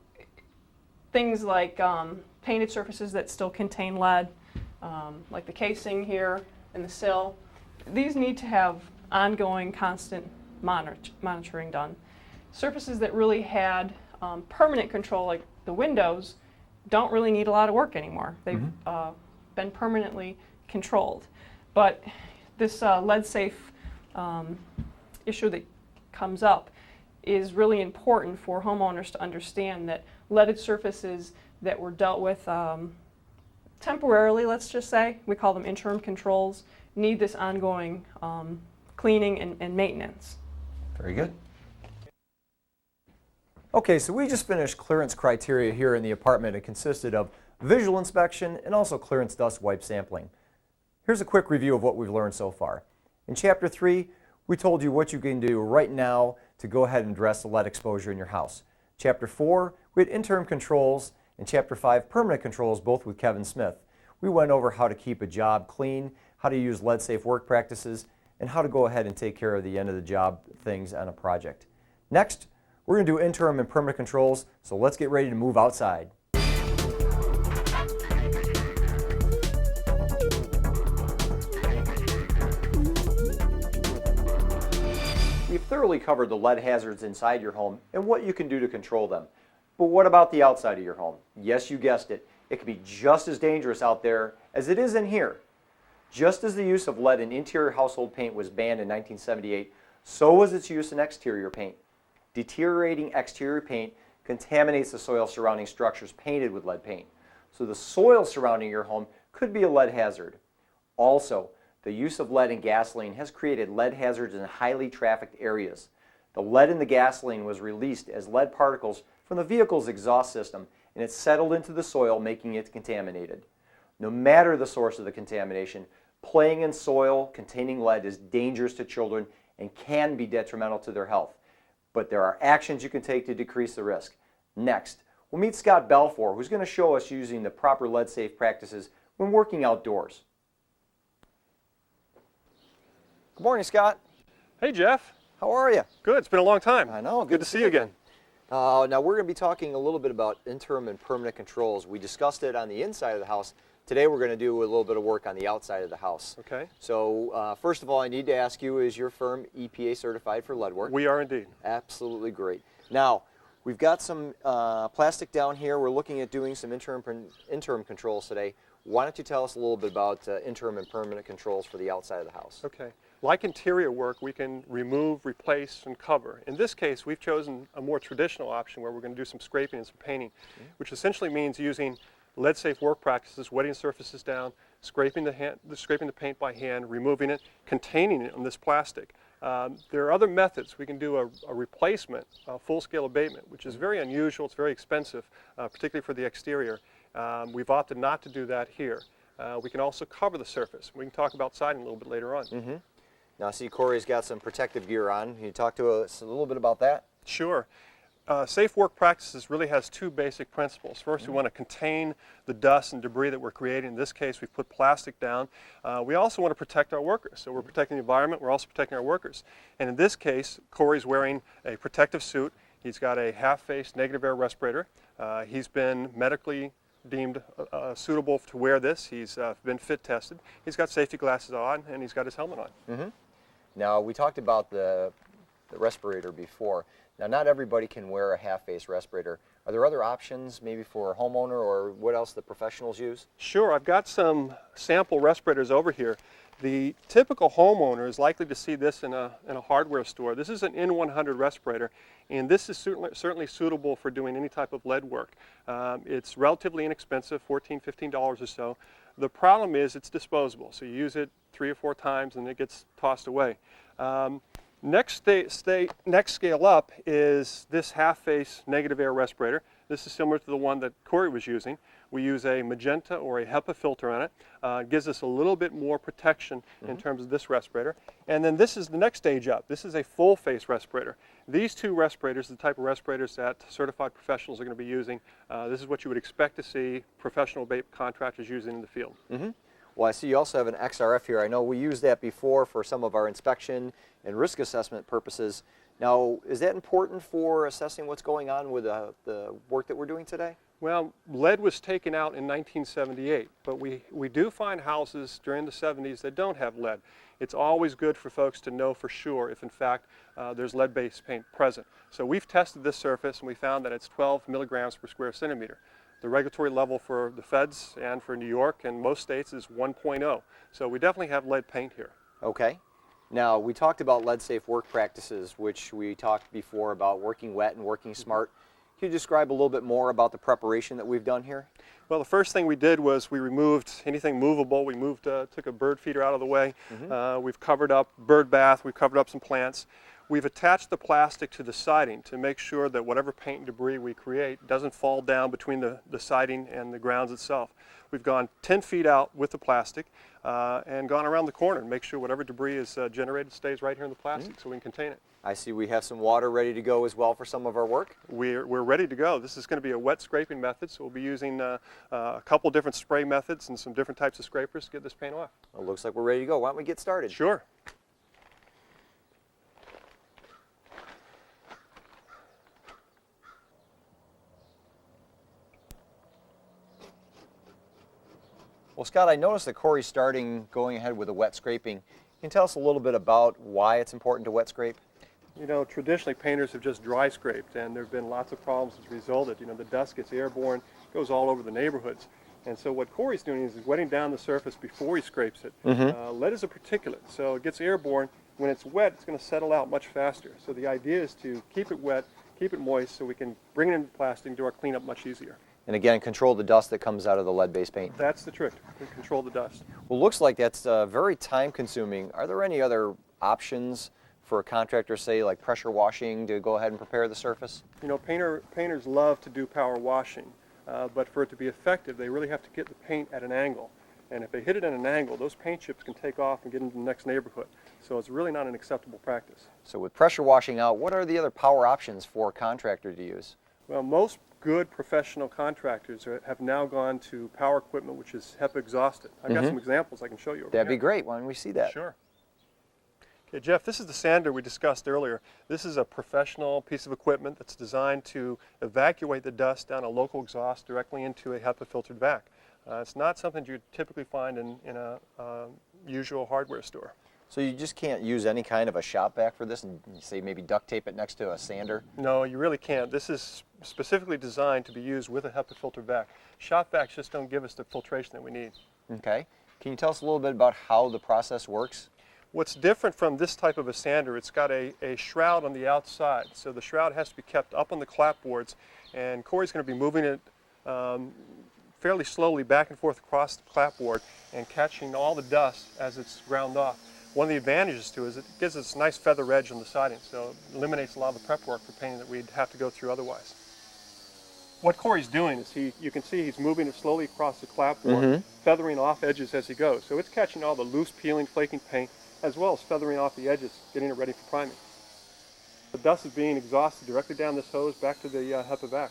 things like painted surfaces that still contain lead, like the casing here and the sill, these need to have ongoing, constant monitoring done. Surfaces that really had permanent control, like the windows, don't really need a lot of work anymore. They've been permanently controlled. But this lead-safe issue that comes up is really important for homeowners to understand that leaded surfaces that were dealt with temporarily, let's just say, we call them interim controls, need this ongoing cleaning and maintenance. Very good. Okay, so we just finished clearance criteria here in the apartment. It consisted of visual inspection and also clearance dust wipe sampling. Here's a quick review of what we've learned so far. In Chapter 3, we told you what you can do right now to go ahead and address the lead exposure in your house. Chapter 4, we had interim controls, and Chapter 5, permanent controls, both with Kevin Smith. We went over how to keep a job clean, how to use lead-safe work practices, and how to go ahead and take care of the end of the job things on a project. Next, we're going to do interim and permanent controls, so let's get ready to move outside. We've thoroughly covered the lead hazards inside your home and what you can do to control them. But what about the outside of your home? Yes, you guessed it. It can be just as dangerous out there as it is in here. Just as the use of lead in interior household paint was banned in 1978, so was its use in exterior paint. Deteriorating exterior paint contaminates the soil surrounding structures painted with lead paint. So the soil surrounding your home could be a lead hazard. Also, the use of lead in gasoline has created lead hazards in highly trafficked areas. The lead in the gasoline was released as lead particles from the vehicle's exhaust system, and it settled into the soil, making it contaminated. No matter the source of the contamination, playing in soil containing lead is dangerous to children and can be detrimental to their health. But there are actions you can take to decrease the risk. Next, we'll meet Scott Belfour, who's going to show us using the proper lead-safe practices when working outdoors. Good morning, Scott. Hey, Jeff. How are you? Good. It's been a long time. I know. Good to see you again. Now we're going to be talking a little bit about interim and permanent controls. We discussed it on the inside of the house. Today we're going to do a little bit of work on the outside of the house. Okay. So first of all, I need to ask you, is your firm EPA certified for lead work? We are indeed. Absolutely great. Now, we've got some plastic down here. We're looking at doing some interim controls today. Why don't you tell us a little bit about interim and permanent controls for the outside of the house? Okay. Like interior work, we can remove, replace, and cover. In this case, we've chosen a more traditional option where we're going to do some scraping and some painting, which essentially means using lead-safe work practices, wetting surfaces down, scraping the paint by hand, removing it, containing it on this plastic. There are other methods. We can do a replacement, a full-scale abatement, which is very unusual. It's very expensive, particularly for the exterior. We've opted not to do that here. We can also cover the surface. We can talk about siding a little bit later on. Now, I see Corey's got some protective gear on. Can you talk to us a little bit about that? Sure. Safe work practices really has two basic principles. First, we want to contain the dust and debris that we're creating. In this case, we've put plastic down. We also want to protect our workers. So we're protecting the environment, we're also protecting our workers. And in this case, Corey's wearing a protective suit. He's got a half-face negative air respirator. He's been medically deemed suitable to wear this. He's been fit tested. He's got safety glasses on, and he's got his helmet on. Now, we talked about the respirator before. Now, not everybody can wear a half-face respirator. Are there other options maybe for a homeowner, or what else the professionals use? Sure. I've got some sample respirators over here. The typical homeowner is likely to see this in a hardware store. This is an N100 respirator, and this is certainly suitable for doing any type of lead work. It's relatively inexpensive, $14, $15 or so. The problem is it's disposable, so you use it 3 or 4 times and it gets tossed away. Next scale up is this half-face negative air respirator. This is similar to the one that Corey was using. We use a magenta or a HEPA filter on it. It gives us a little bit more protection in terms of this respirator. And then this is the next stage up. This is a full-face respirator. These two respirators, the type of respirators that certified professionals are going to be using, this is what you would expect to see professional contractors using in the field. Well, I see you also have an XRF here. I know we used that before for some of our inspection and risk assessment purposes. Now, is that important for assessing what's going on with the work that we're doing today? Well, lead was taken out in 1978, but we do find houses during the 70s that don't have lead. It's always good for folks to know for sure if, in fact, there's lead-based paint present. So we've tested this surface, and we found that it's 12 milligrams per square centimeter. The regulatory level for the feds and for New York and most states is 1.0. So we definitely have lead paint here. Okay. Now, we talked about lead-safe work practices, which we talked before about working wet and working smart. Can you describe a little bit more about the preparation that we've done here? Well, the first thing we did was we removed anything movable. We took a bird feeder out of the way. We've covered up bird bath. We've covered up some plants. We've attached the plastic to the siding to make sure that whatever paint and debris we create doesn't fall down between the siding and the grounds itself. We've gone 10 feet out with the plastic and gone around the corner and make sure whatever debris is generated stays right here in the plastic so we can contain it. I see we have some water ready to go as well for some of our work. We're ready to go. This is going to be a wet scraping method, so we'll be using a couple different spray methods and some different types of scrapers to get this paint off. Well, it looks like we're ready to go. Why don't we get started? Sure. Well, Scott, I noticed that Corey's going ahead with a wet scraping. Can you tell us a little bit about why it's important to wet scrape? You know, traditionally painters have just dry scraped, and there have been lots of problems as a result of it. You know, the dust gets airborne, goes all over the neighborhoods. And so what Corey's doing is wetting down the surface before he scrapes it. Lead is a particulate, so it gets airborne. When it's wet, it's going to settle out much faster. So the idea is to keep it wet, keep it moist so we can bring it into plastic and do our cleanup much easier. And again, control the dust that comes out of the lead-based paint. That's the trick, to control the dust. Well, looks like that's very time-consuming. Are there any other options for a contractor, say like pressure washing, to go ahead and prepare the surface? You know, painters love to do power washing, but for it to be effective, they really have to get the paint at an angle. And if they hit it at an angle, those paint chips can take off and get into the next neighborhood. So it's really not an acceptable practice. So with pressure washing out, what are the other power options for a contractor to use? Well, most good professional contractors have now gone to power equipment which is HEPA exhausted. I've got some examples I can show you over That'd be here. great. Why don't we see that? Sure. Okay, Jeff, this is the sander we discussed earlier. This is a professional piece of equipment that's designed to evacuate the dust down a local exhaust directly into a HEPA filtered vac. It's not something you'd typically find in a usual hardware store. So you just can't use any kind of a shop vac for this and say maybe duct tape it next to a sander? No, you really can't. This is specifically designed to be used with a HEPA filter vac. Shop vacs just don't give us the filtration that we need. Okay. Can you tell us a little bit about how the process works? What's different from this type of a sander, it's got a shroud on the outside. So the shroud has to be kept up on the clapboards, and Corey's going to be moving it fairly slowly back and forth across the clapboard and catching all the dust as it's ground off. One of the advantages to it is it gives us a nice feather edge on the siding, so it eliminates a lot of the prep work for painting that we'd have to go through otherwise. What Corey's doing is you can see he's moving it slowly across the clapboard, feathering off edges as he goes. So it's catching all the loose, peeling, flaking paint, as well as feathering off the edges, getting it ready for priming. The dust is being exhausted directly down this hose back to the HEPA vac.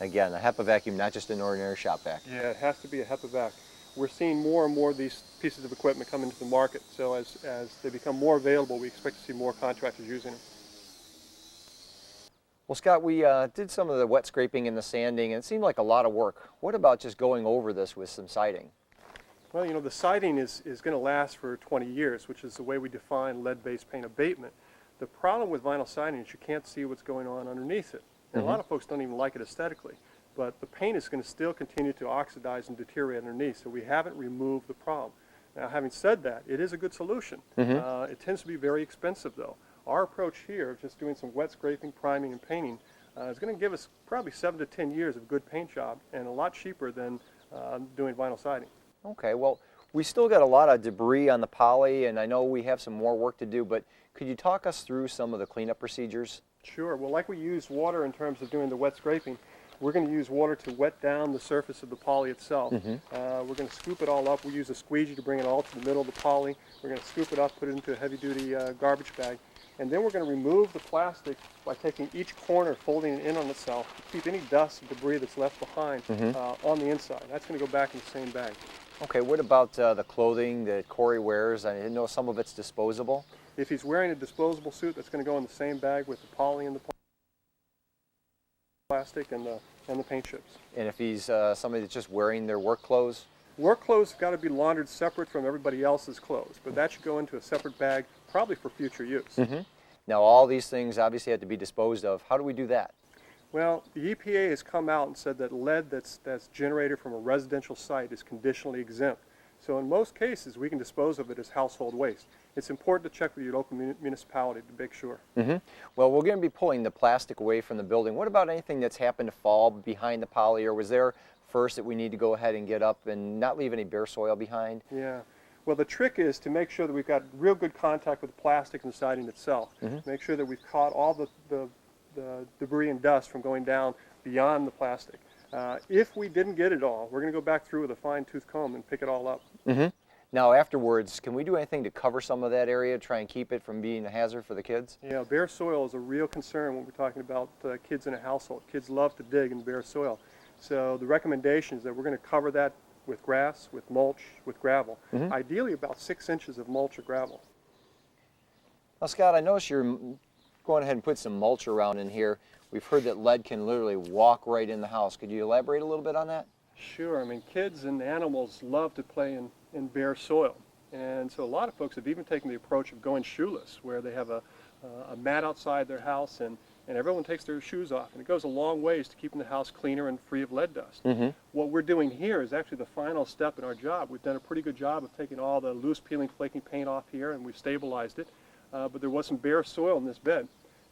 Again, a HEPA vacuum, not just an ordinary shop vac. Yeah, it has to be a HEPA vac. We're seeing more and more of these pieces of equipment come into the market, so as they become more available, we expect to see more contractors using them. Well, Scott, we did some of the wet scraping and the sanding, and it seemed like a lot of work. What about just going over this with some siding? Well, you know, the siding is going to last for 20 years, which is the way we define lead-based paint abatement. The problem with vinyl siding is you can't see what's going on underneath it. And a lot of folks don't even like it aesthetically. But the paint is going to still continue to oxidize and deteriorate underneath, so we haven't removed the problem. Now, having said that, it is a good solution. It tends to be very expensive, though. Our approach here, just doing some wet scraping, priming, and painting, is going to give us probably 7 to 10 years of good paint job, and a lot cheaper than doing vinyl siding. Okay, well, we still got a lot of debris on the poly, and I know we have some more work to do, but could you talk us through some of the cleanup procedures? Sure. Well, like we use water in terms of doing the wet scraping, we're going to use water to wet down the surface of the poly itself. We're going to scoop it all up. We use a squeegee to bring it all to the middle of the poly. We're going to scoop it up, put it into a heavy-duty garbage bag, and then we're going to remove the plastic by taking each corner, folding it in on itself to keep any dust and debris that's left behind on the inside. That's going to go back in the same bag. Okay, what about the clothing that Corey wears? I didn't know some of it's disposable. If he's wearing a disposable suit, that's going to go in the same bag with the poly and the plastic and the paint chips. And if he's somebody that's just wearing their work clothes? Work clothes have got to be laundered separate from everybody else's clothes, but that should go into a separate bag, probably for future use. Now, all these things obviously have to be disposed of. How do we do that? Well, the EPA has come out and said that lead that's generated from a residential site is conditionally exempt. So in most cases, we can dispose of it as household waste. It's important to check with your local municipality to make sure. Well, we're going to be pulling the plastic away from the building. What about anything that's happened to fall behind the poly, or was there first that we need to go ahead and get up and not leave any bare soil behind? Yeah. Well, the trick is to make sure that we've got real good contact with the plastic and the siding itself. Make sure that we've caught all the debris and dust from going down beyond the plastic. If we didn't get it all, we're going to go back through with a fine-tooth comb and pick it all up. Now, afterwards, can we do anything to cover some of that area, try and keep it from being a hazard for the kids? Yeah, bare soil is a real concern when we're talking about kids in a household. Kids love to dig in bare soil. So the recommendation is that we're going to cover that with grass, with mulch, with gravel. Ideally about 6 inches of mulch or gravel. Now, Scott, I notice you're going ahead and put some mulch around in here. We've heard that lead can literally walk right in the house. Could you elaborate a little bit on that? Sure. I mean, kids and animals love to play in bare soil. And so a lot of folks have even taken the approach of going shoeless, where they have a mat outside their house and everyone takes their shoes off. And it goes a long ways to keeping the house cleaner and free of lead dust. What we're doing here is actually the final step in our job. We've done a pretty good job of taking all the loose, peeling, flaking paint off here, and we've stabilized it. But there was some bare soil in this bed.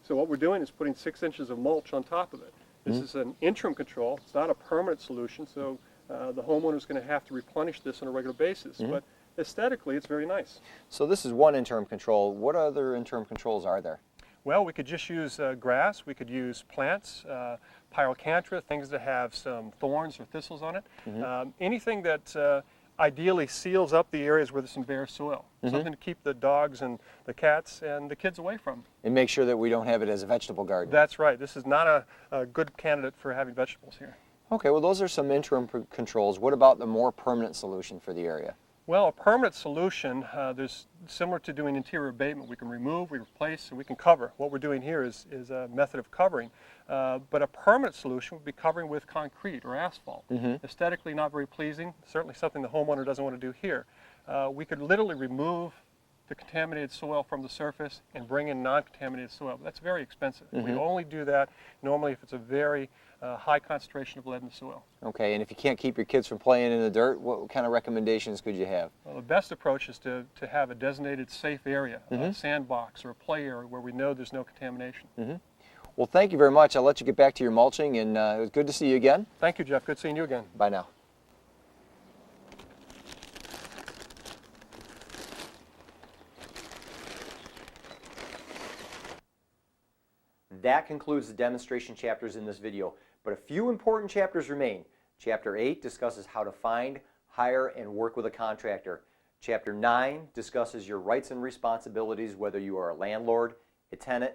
So what we're doing is putting 6 inches of mulch on top of it. This is an interim control. It's not a permanent solution, so the homeowner is going to have to replenish this on a regular basis. But aesthetically, it's very nice. So this is one interim control. What other interim controls are there? Well, we could just use grass. We could use plants, pyracantha, things that have some thorns or thistles on it. Anything that ideally seals up the areas where there's some bare soil. Something to keep the dogs and the cats and the kids away from. And make sure that we don't have it as a vegetable garden. That's right. This is not a good candidate for having vegetables here. Okay, well those are some interim controls. What about the more permanent solution for the area? Well, a permanent solution, there's similar to doing interior abatement. We can remove, we replace, and we can cover. What we're doing here is a method of covering. But a permanent solution would be covering with concrete or asphalt. Aesthetically not very pleasing, certainly something the homeowner doesn't want to do here. We could literally remove the contaminated soil from the surface and bring in non-contaminated soil. But that's very expensive. We only do that normally if it's a very high concentration of lead in the soil. Okay, and if you can't keep your kids from playing in the dirt, what kind of recommendations could you have? Well, the best approach is to have a designated safe area, a sandbox or a play area where we know there's no contamination. Well, thank you very much. I'll let you get back to your mulching, and it was good to see you again. Thank you, Jeff. Good seeing you again. Bye now. That concludes the demonstration chapters in this video, but a few important chapters remain. Chapter 8 discusses how to find, hire, and work with a contractor. Chapter 9 discusses your rights and responsibilities whether you are a landlord, a tenant,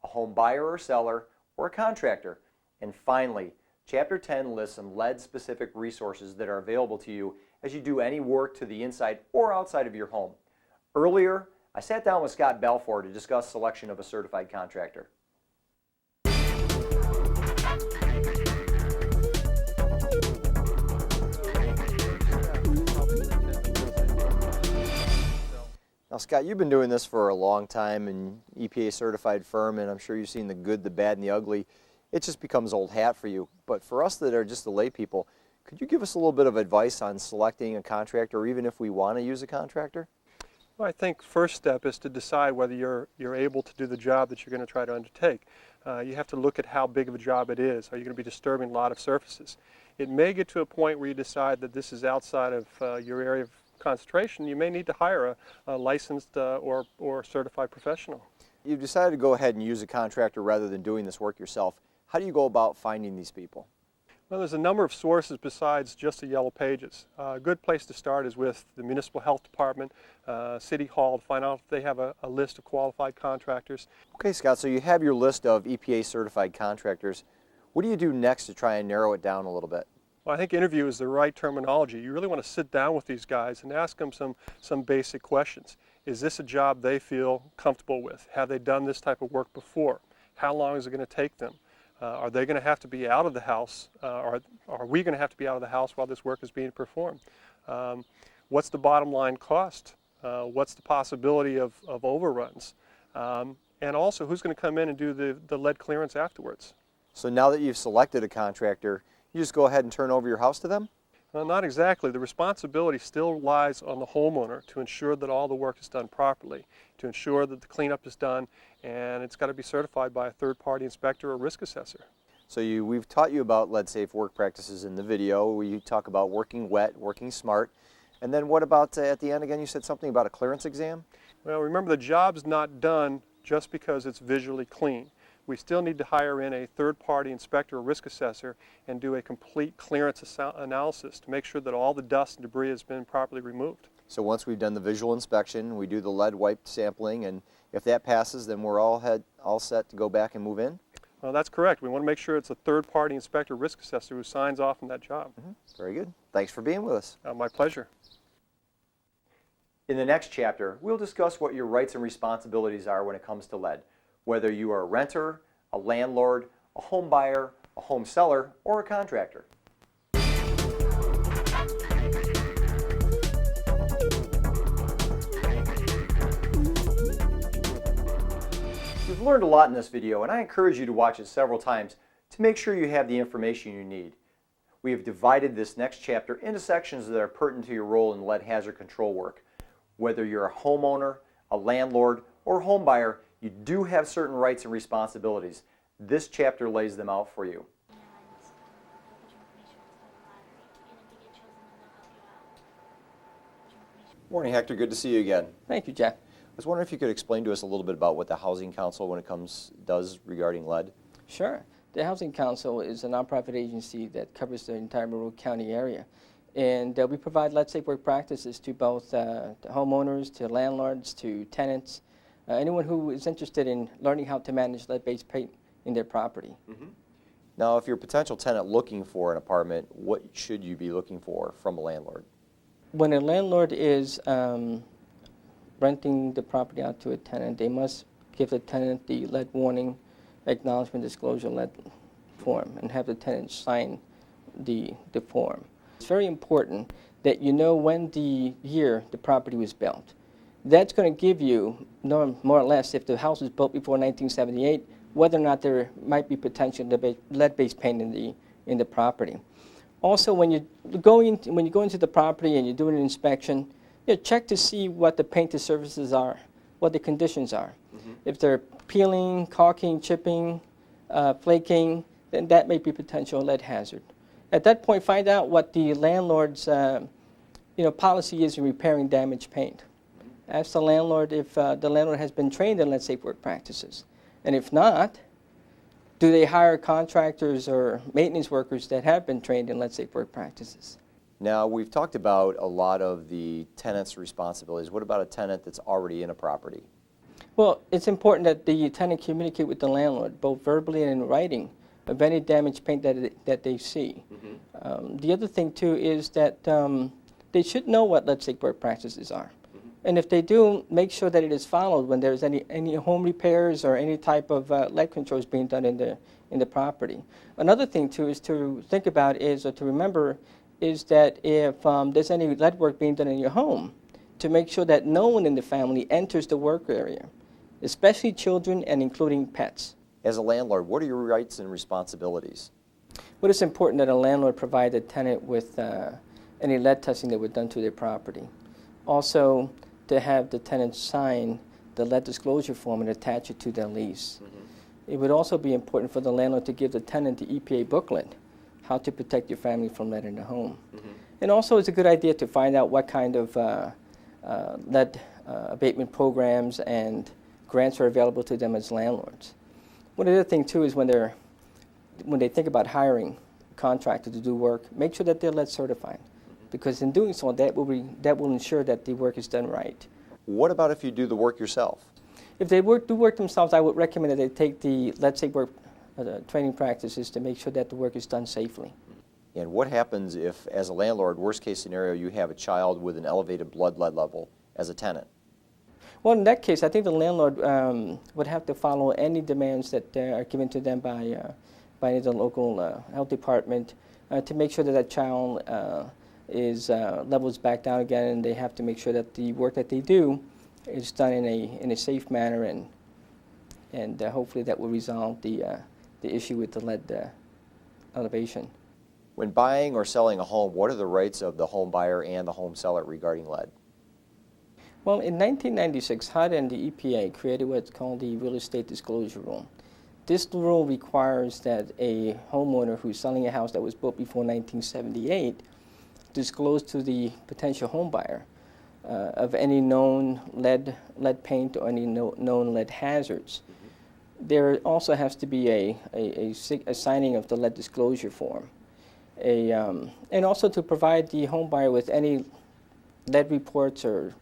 a home buyer or seller, or a contractor. And finally, Chapter 10 lists some lead-specific resources that are available to you as you do any work to the inside or outside of your home. Earlier, I sat down with Scott Balfour to discuss selection of a certified contractor. Now, Scott, you've been doing this for a long time, and EPA certified firm, and I'm sure you've seen the good, the bad, and the ugly. It just becomes old hat for you. But for us that are just the lay people, could you give us a little bit of advice on selecting a contractor, or even if we want to use a contractor? Well, I think first step is to decide whether you're able to do the job that you're going to try to undertake. You have to look at how big of a job it is. Are you going to be disturbing a lot of surfaces? It may get to a point where you decide that this is outside of your area of concentration. You may need to hire a licensed or certified professional. You've decided to go ahead and use a contractor rather than doing this work yourself. How do you go about finding these people? Well, there's a number of sources besides just the Yellow Pages. A good place to start is with the Municipal Health Department, City Hall, to find out if they have a list of qualified contractors. Okay, Scott, so you have your list of EPA certified contractors. What do you do next to try and narrow it down a little bit? Well, I think interview is the right terminology. You really want to sit down with these guys and ask them some basic questions. Is this a job they feel comfortable with? Have they done this type of work before? How long is it going to take them? Are they going to have to be out of the house? Are we going to have to be out of the house while this work is being performed? What's the bottom line cost? What's the possibility of overruns? And also, who's going to come in and do the lead clearance afterwards? So now that you've selected a contractor, you just go ahead and turn over your house to them? Not exactly. The responsibility still lies on the homeowner to ensure that all the work is done properly, to ensure that the cleanup is done, and it's got to be certified by a third-party inspector or risk assessor. So we've taught you about lead-safe work practices in the video. We talk about working wet, working smart. And then what about at the end again, you said something about a clearance exam? Well, remember, the job's not done just because it's visually clean. We still need to hire in a third-party inspector or risk assessor and do a complete clearance analysis to make sure that all the dust and debris has been properly removed. So once we've done the visual inspection, we do the lead wipe sampling, and if that passes, then we're all set to go back and move in? Well, that's correct. We want to make sure it's a third-party inspector or risk assessor who signs off on that job. Very good. Thanks for being with us. My pleasure. In the next chapter, we'll discuss what your rights and responsibilities are when it comes to lead, whether you are a renter, a landlord, a home buyer, a home seller, or a contractor. You've learned a lot in this video, and I encourage you to watch it several times to make sure you have the information you need. We have divided this next chapter into sections that are pertinent to your role in lead hazard control work. Whether you're a homeowner, a landlord, or a home buyer, you do have certain rights and responsibilities. This chapter lays them out for you. Morning, Hector. Good to see you again. Thank you, Jack. I was wondering if you could explain to us a little bit about what the Housing Council does regarding lead. Sure. The Housing Council is a nonprofit agency that covers the entire Monroe County area. And we provide lead-safe work practices to both to homeowners, to landlords, to tenants, anyone who is interested in learning how to manage lead-based paint in their property. Mm-hmm. Now, if you're a potential tenant looking for an apartment, what should you be looking for from a landlord? When a landlord is renting the property out to a tenant, they must give the tenant the lead warning acknowledgement disclosure lead form and have the tenant sign the form. It's very important that you know when the year the property was built. That's going to give you, more or less, if the house was built before 1978, whether or not there might be potential lead-based paint in the property. Also, when you go into the property and you're doing an inspection, check to see what the painted surfaces are, what the conditions are. Mm-hmm. If they're peeling, caulking, chipping, flaking, then that may be potential lead hazard. At that point, find out what the landlord's policy is in repairing damaged paint. Ask the landlord if the landlord has been trained in lead-safe work practices. And if not, do they hire contractors or maintenance workers that have been trained in lead-safe work practices? Now, we've talked about a lot of the tenant's responsibilities. What about a tenant that's already in a property? Well, it's important that the tenant communicate with the landlord, both verbally and in writing, of any damaged paint that they see. Mm-hmm. The other thing, too, is that they should know what lead-safe work practices are. Mm-hmm. And if they do, make sure that it is followed when there's any home repairs or any type of lead controls being done in the property. Another thing, too, is to think about or to remember is that if there's any lead work being done in your home, to make sure that no one in the family enters the work area, especially children and including pets. As a landlord, what are your rights and responsibilities? Well, it's important that a landlord provide the tenant with any lead testing that was done to their property. Also, to have the tenant sign the lead disclosure form and attach it to their lease. Mm-hmm. It would also be important for the landlord to give the tenant the EPA booklet, how to protect your family from lead in the home. Mm-hmm. And also, it's a good idea to find out what kind of lead abatement programs and grants are available to them as landlords. One other thing, too, is when they think about hiring a contractor to do work, make sure that they're lead certified, because in doing so, that will ensure that the work is done right. What about if you do the work yourself? If they do work themselves, I would recommend that they take the lead-safe work training practices to make sure that the work is done safely. And what happens if, as a landlord, worst case scenario, you have a child with an elevated blood lead level as a tenant? Well, in that case, I think the landlord would have to follow any demands that are given to them by the local health department to make sure that that child is levels back down again, and they have to make sure that the work that they do is done in a safe manner, and hopefully that will resolve the issue with the lead elevation. When buying or selling a home, what are the rights of the home buyer and the home seller regarding lead? Well, in 1996, HUD and the EPA created what's called the Real Estate Disclosure Rule. This rule requires that a homeowner who's selling a house that was built before 1978 disclose to the potential home buyer of any known lead paint or any known lead hazards. Mm-hmm. There also has to be a signing of the lead disclosure form. And also to provide the home buyer with any lead reports or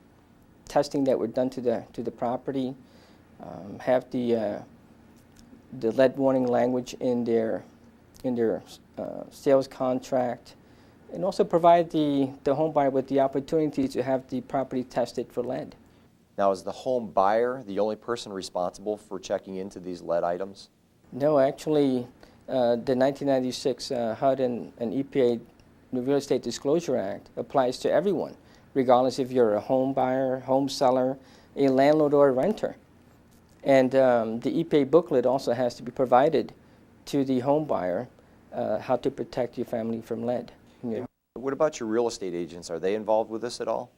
testing that were done to the property, have the lead warning language in their sales contract, and also provide the home buyer with the opportunity to have the property tested for lead. Now, is the home buyer the only person responsible for checking into these lead items? No, actually, the 1996 HUD and EPA the Real Estate Disclosure Act applies to everyone, regardless if you're a home buyer, home seller, a landlord, or a renter. And the EPA booklet also has to be provided to the home buyer how to protect your family from lead. What about your real estate agents? Are they involved with this at all?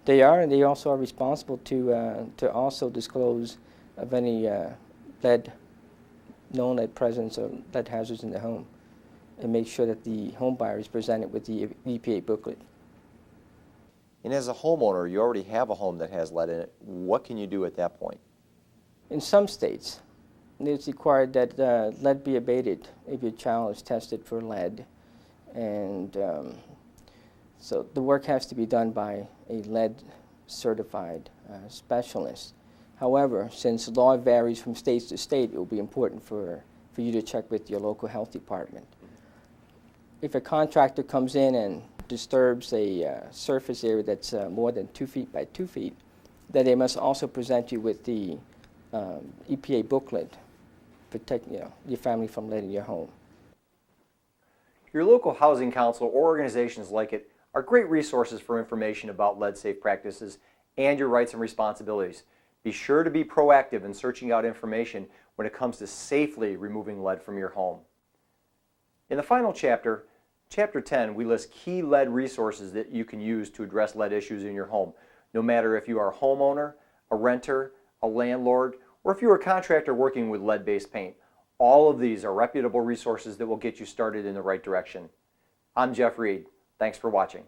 They are, and they also are responsible to also disclose of any known lead presence or lead hazards in the home, and make sure that the home buyer is presented with the EPA booklet. And as a homeowner, you already have a home that has lead in it. What can you do at that point? In some states, it's required that lead be abated if your child is tested for lead, and so the work has to be done by a lead certified specialist. However, since law varies from state to state, it will be important for you to check with your local health department. If a contractor comes in and disturbs a surface area that's more than 2 feet by 2 feet, then they must also present you with the EPA booklet, protect your family from lead in your home. Your local housing council or organizations like it are great resources for information about lead-safe practices and your rights and responsibilities. Be sure to be proactive in searching out information when it comes to safely removing lead from your home. In the final chapter, Chapter 10, we list key lead resources that you can use to address lead issues in your home, no matter if you are a homeowner, a renter, a landlord, or if you're a contractor working with lead-based paint. All of these are reputable resources that will get you started in the right direction. I'm Jeff Reed. Thanks for watching.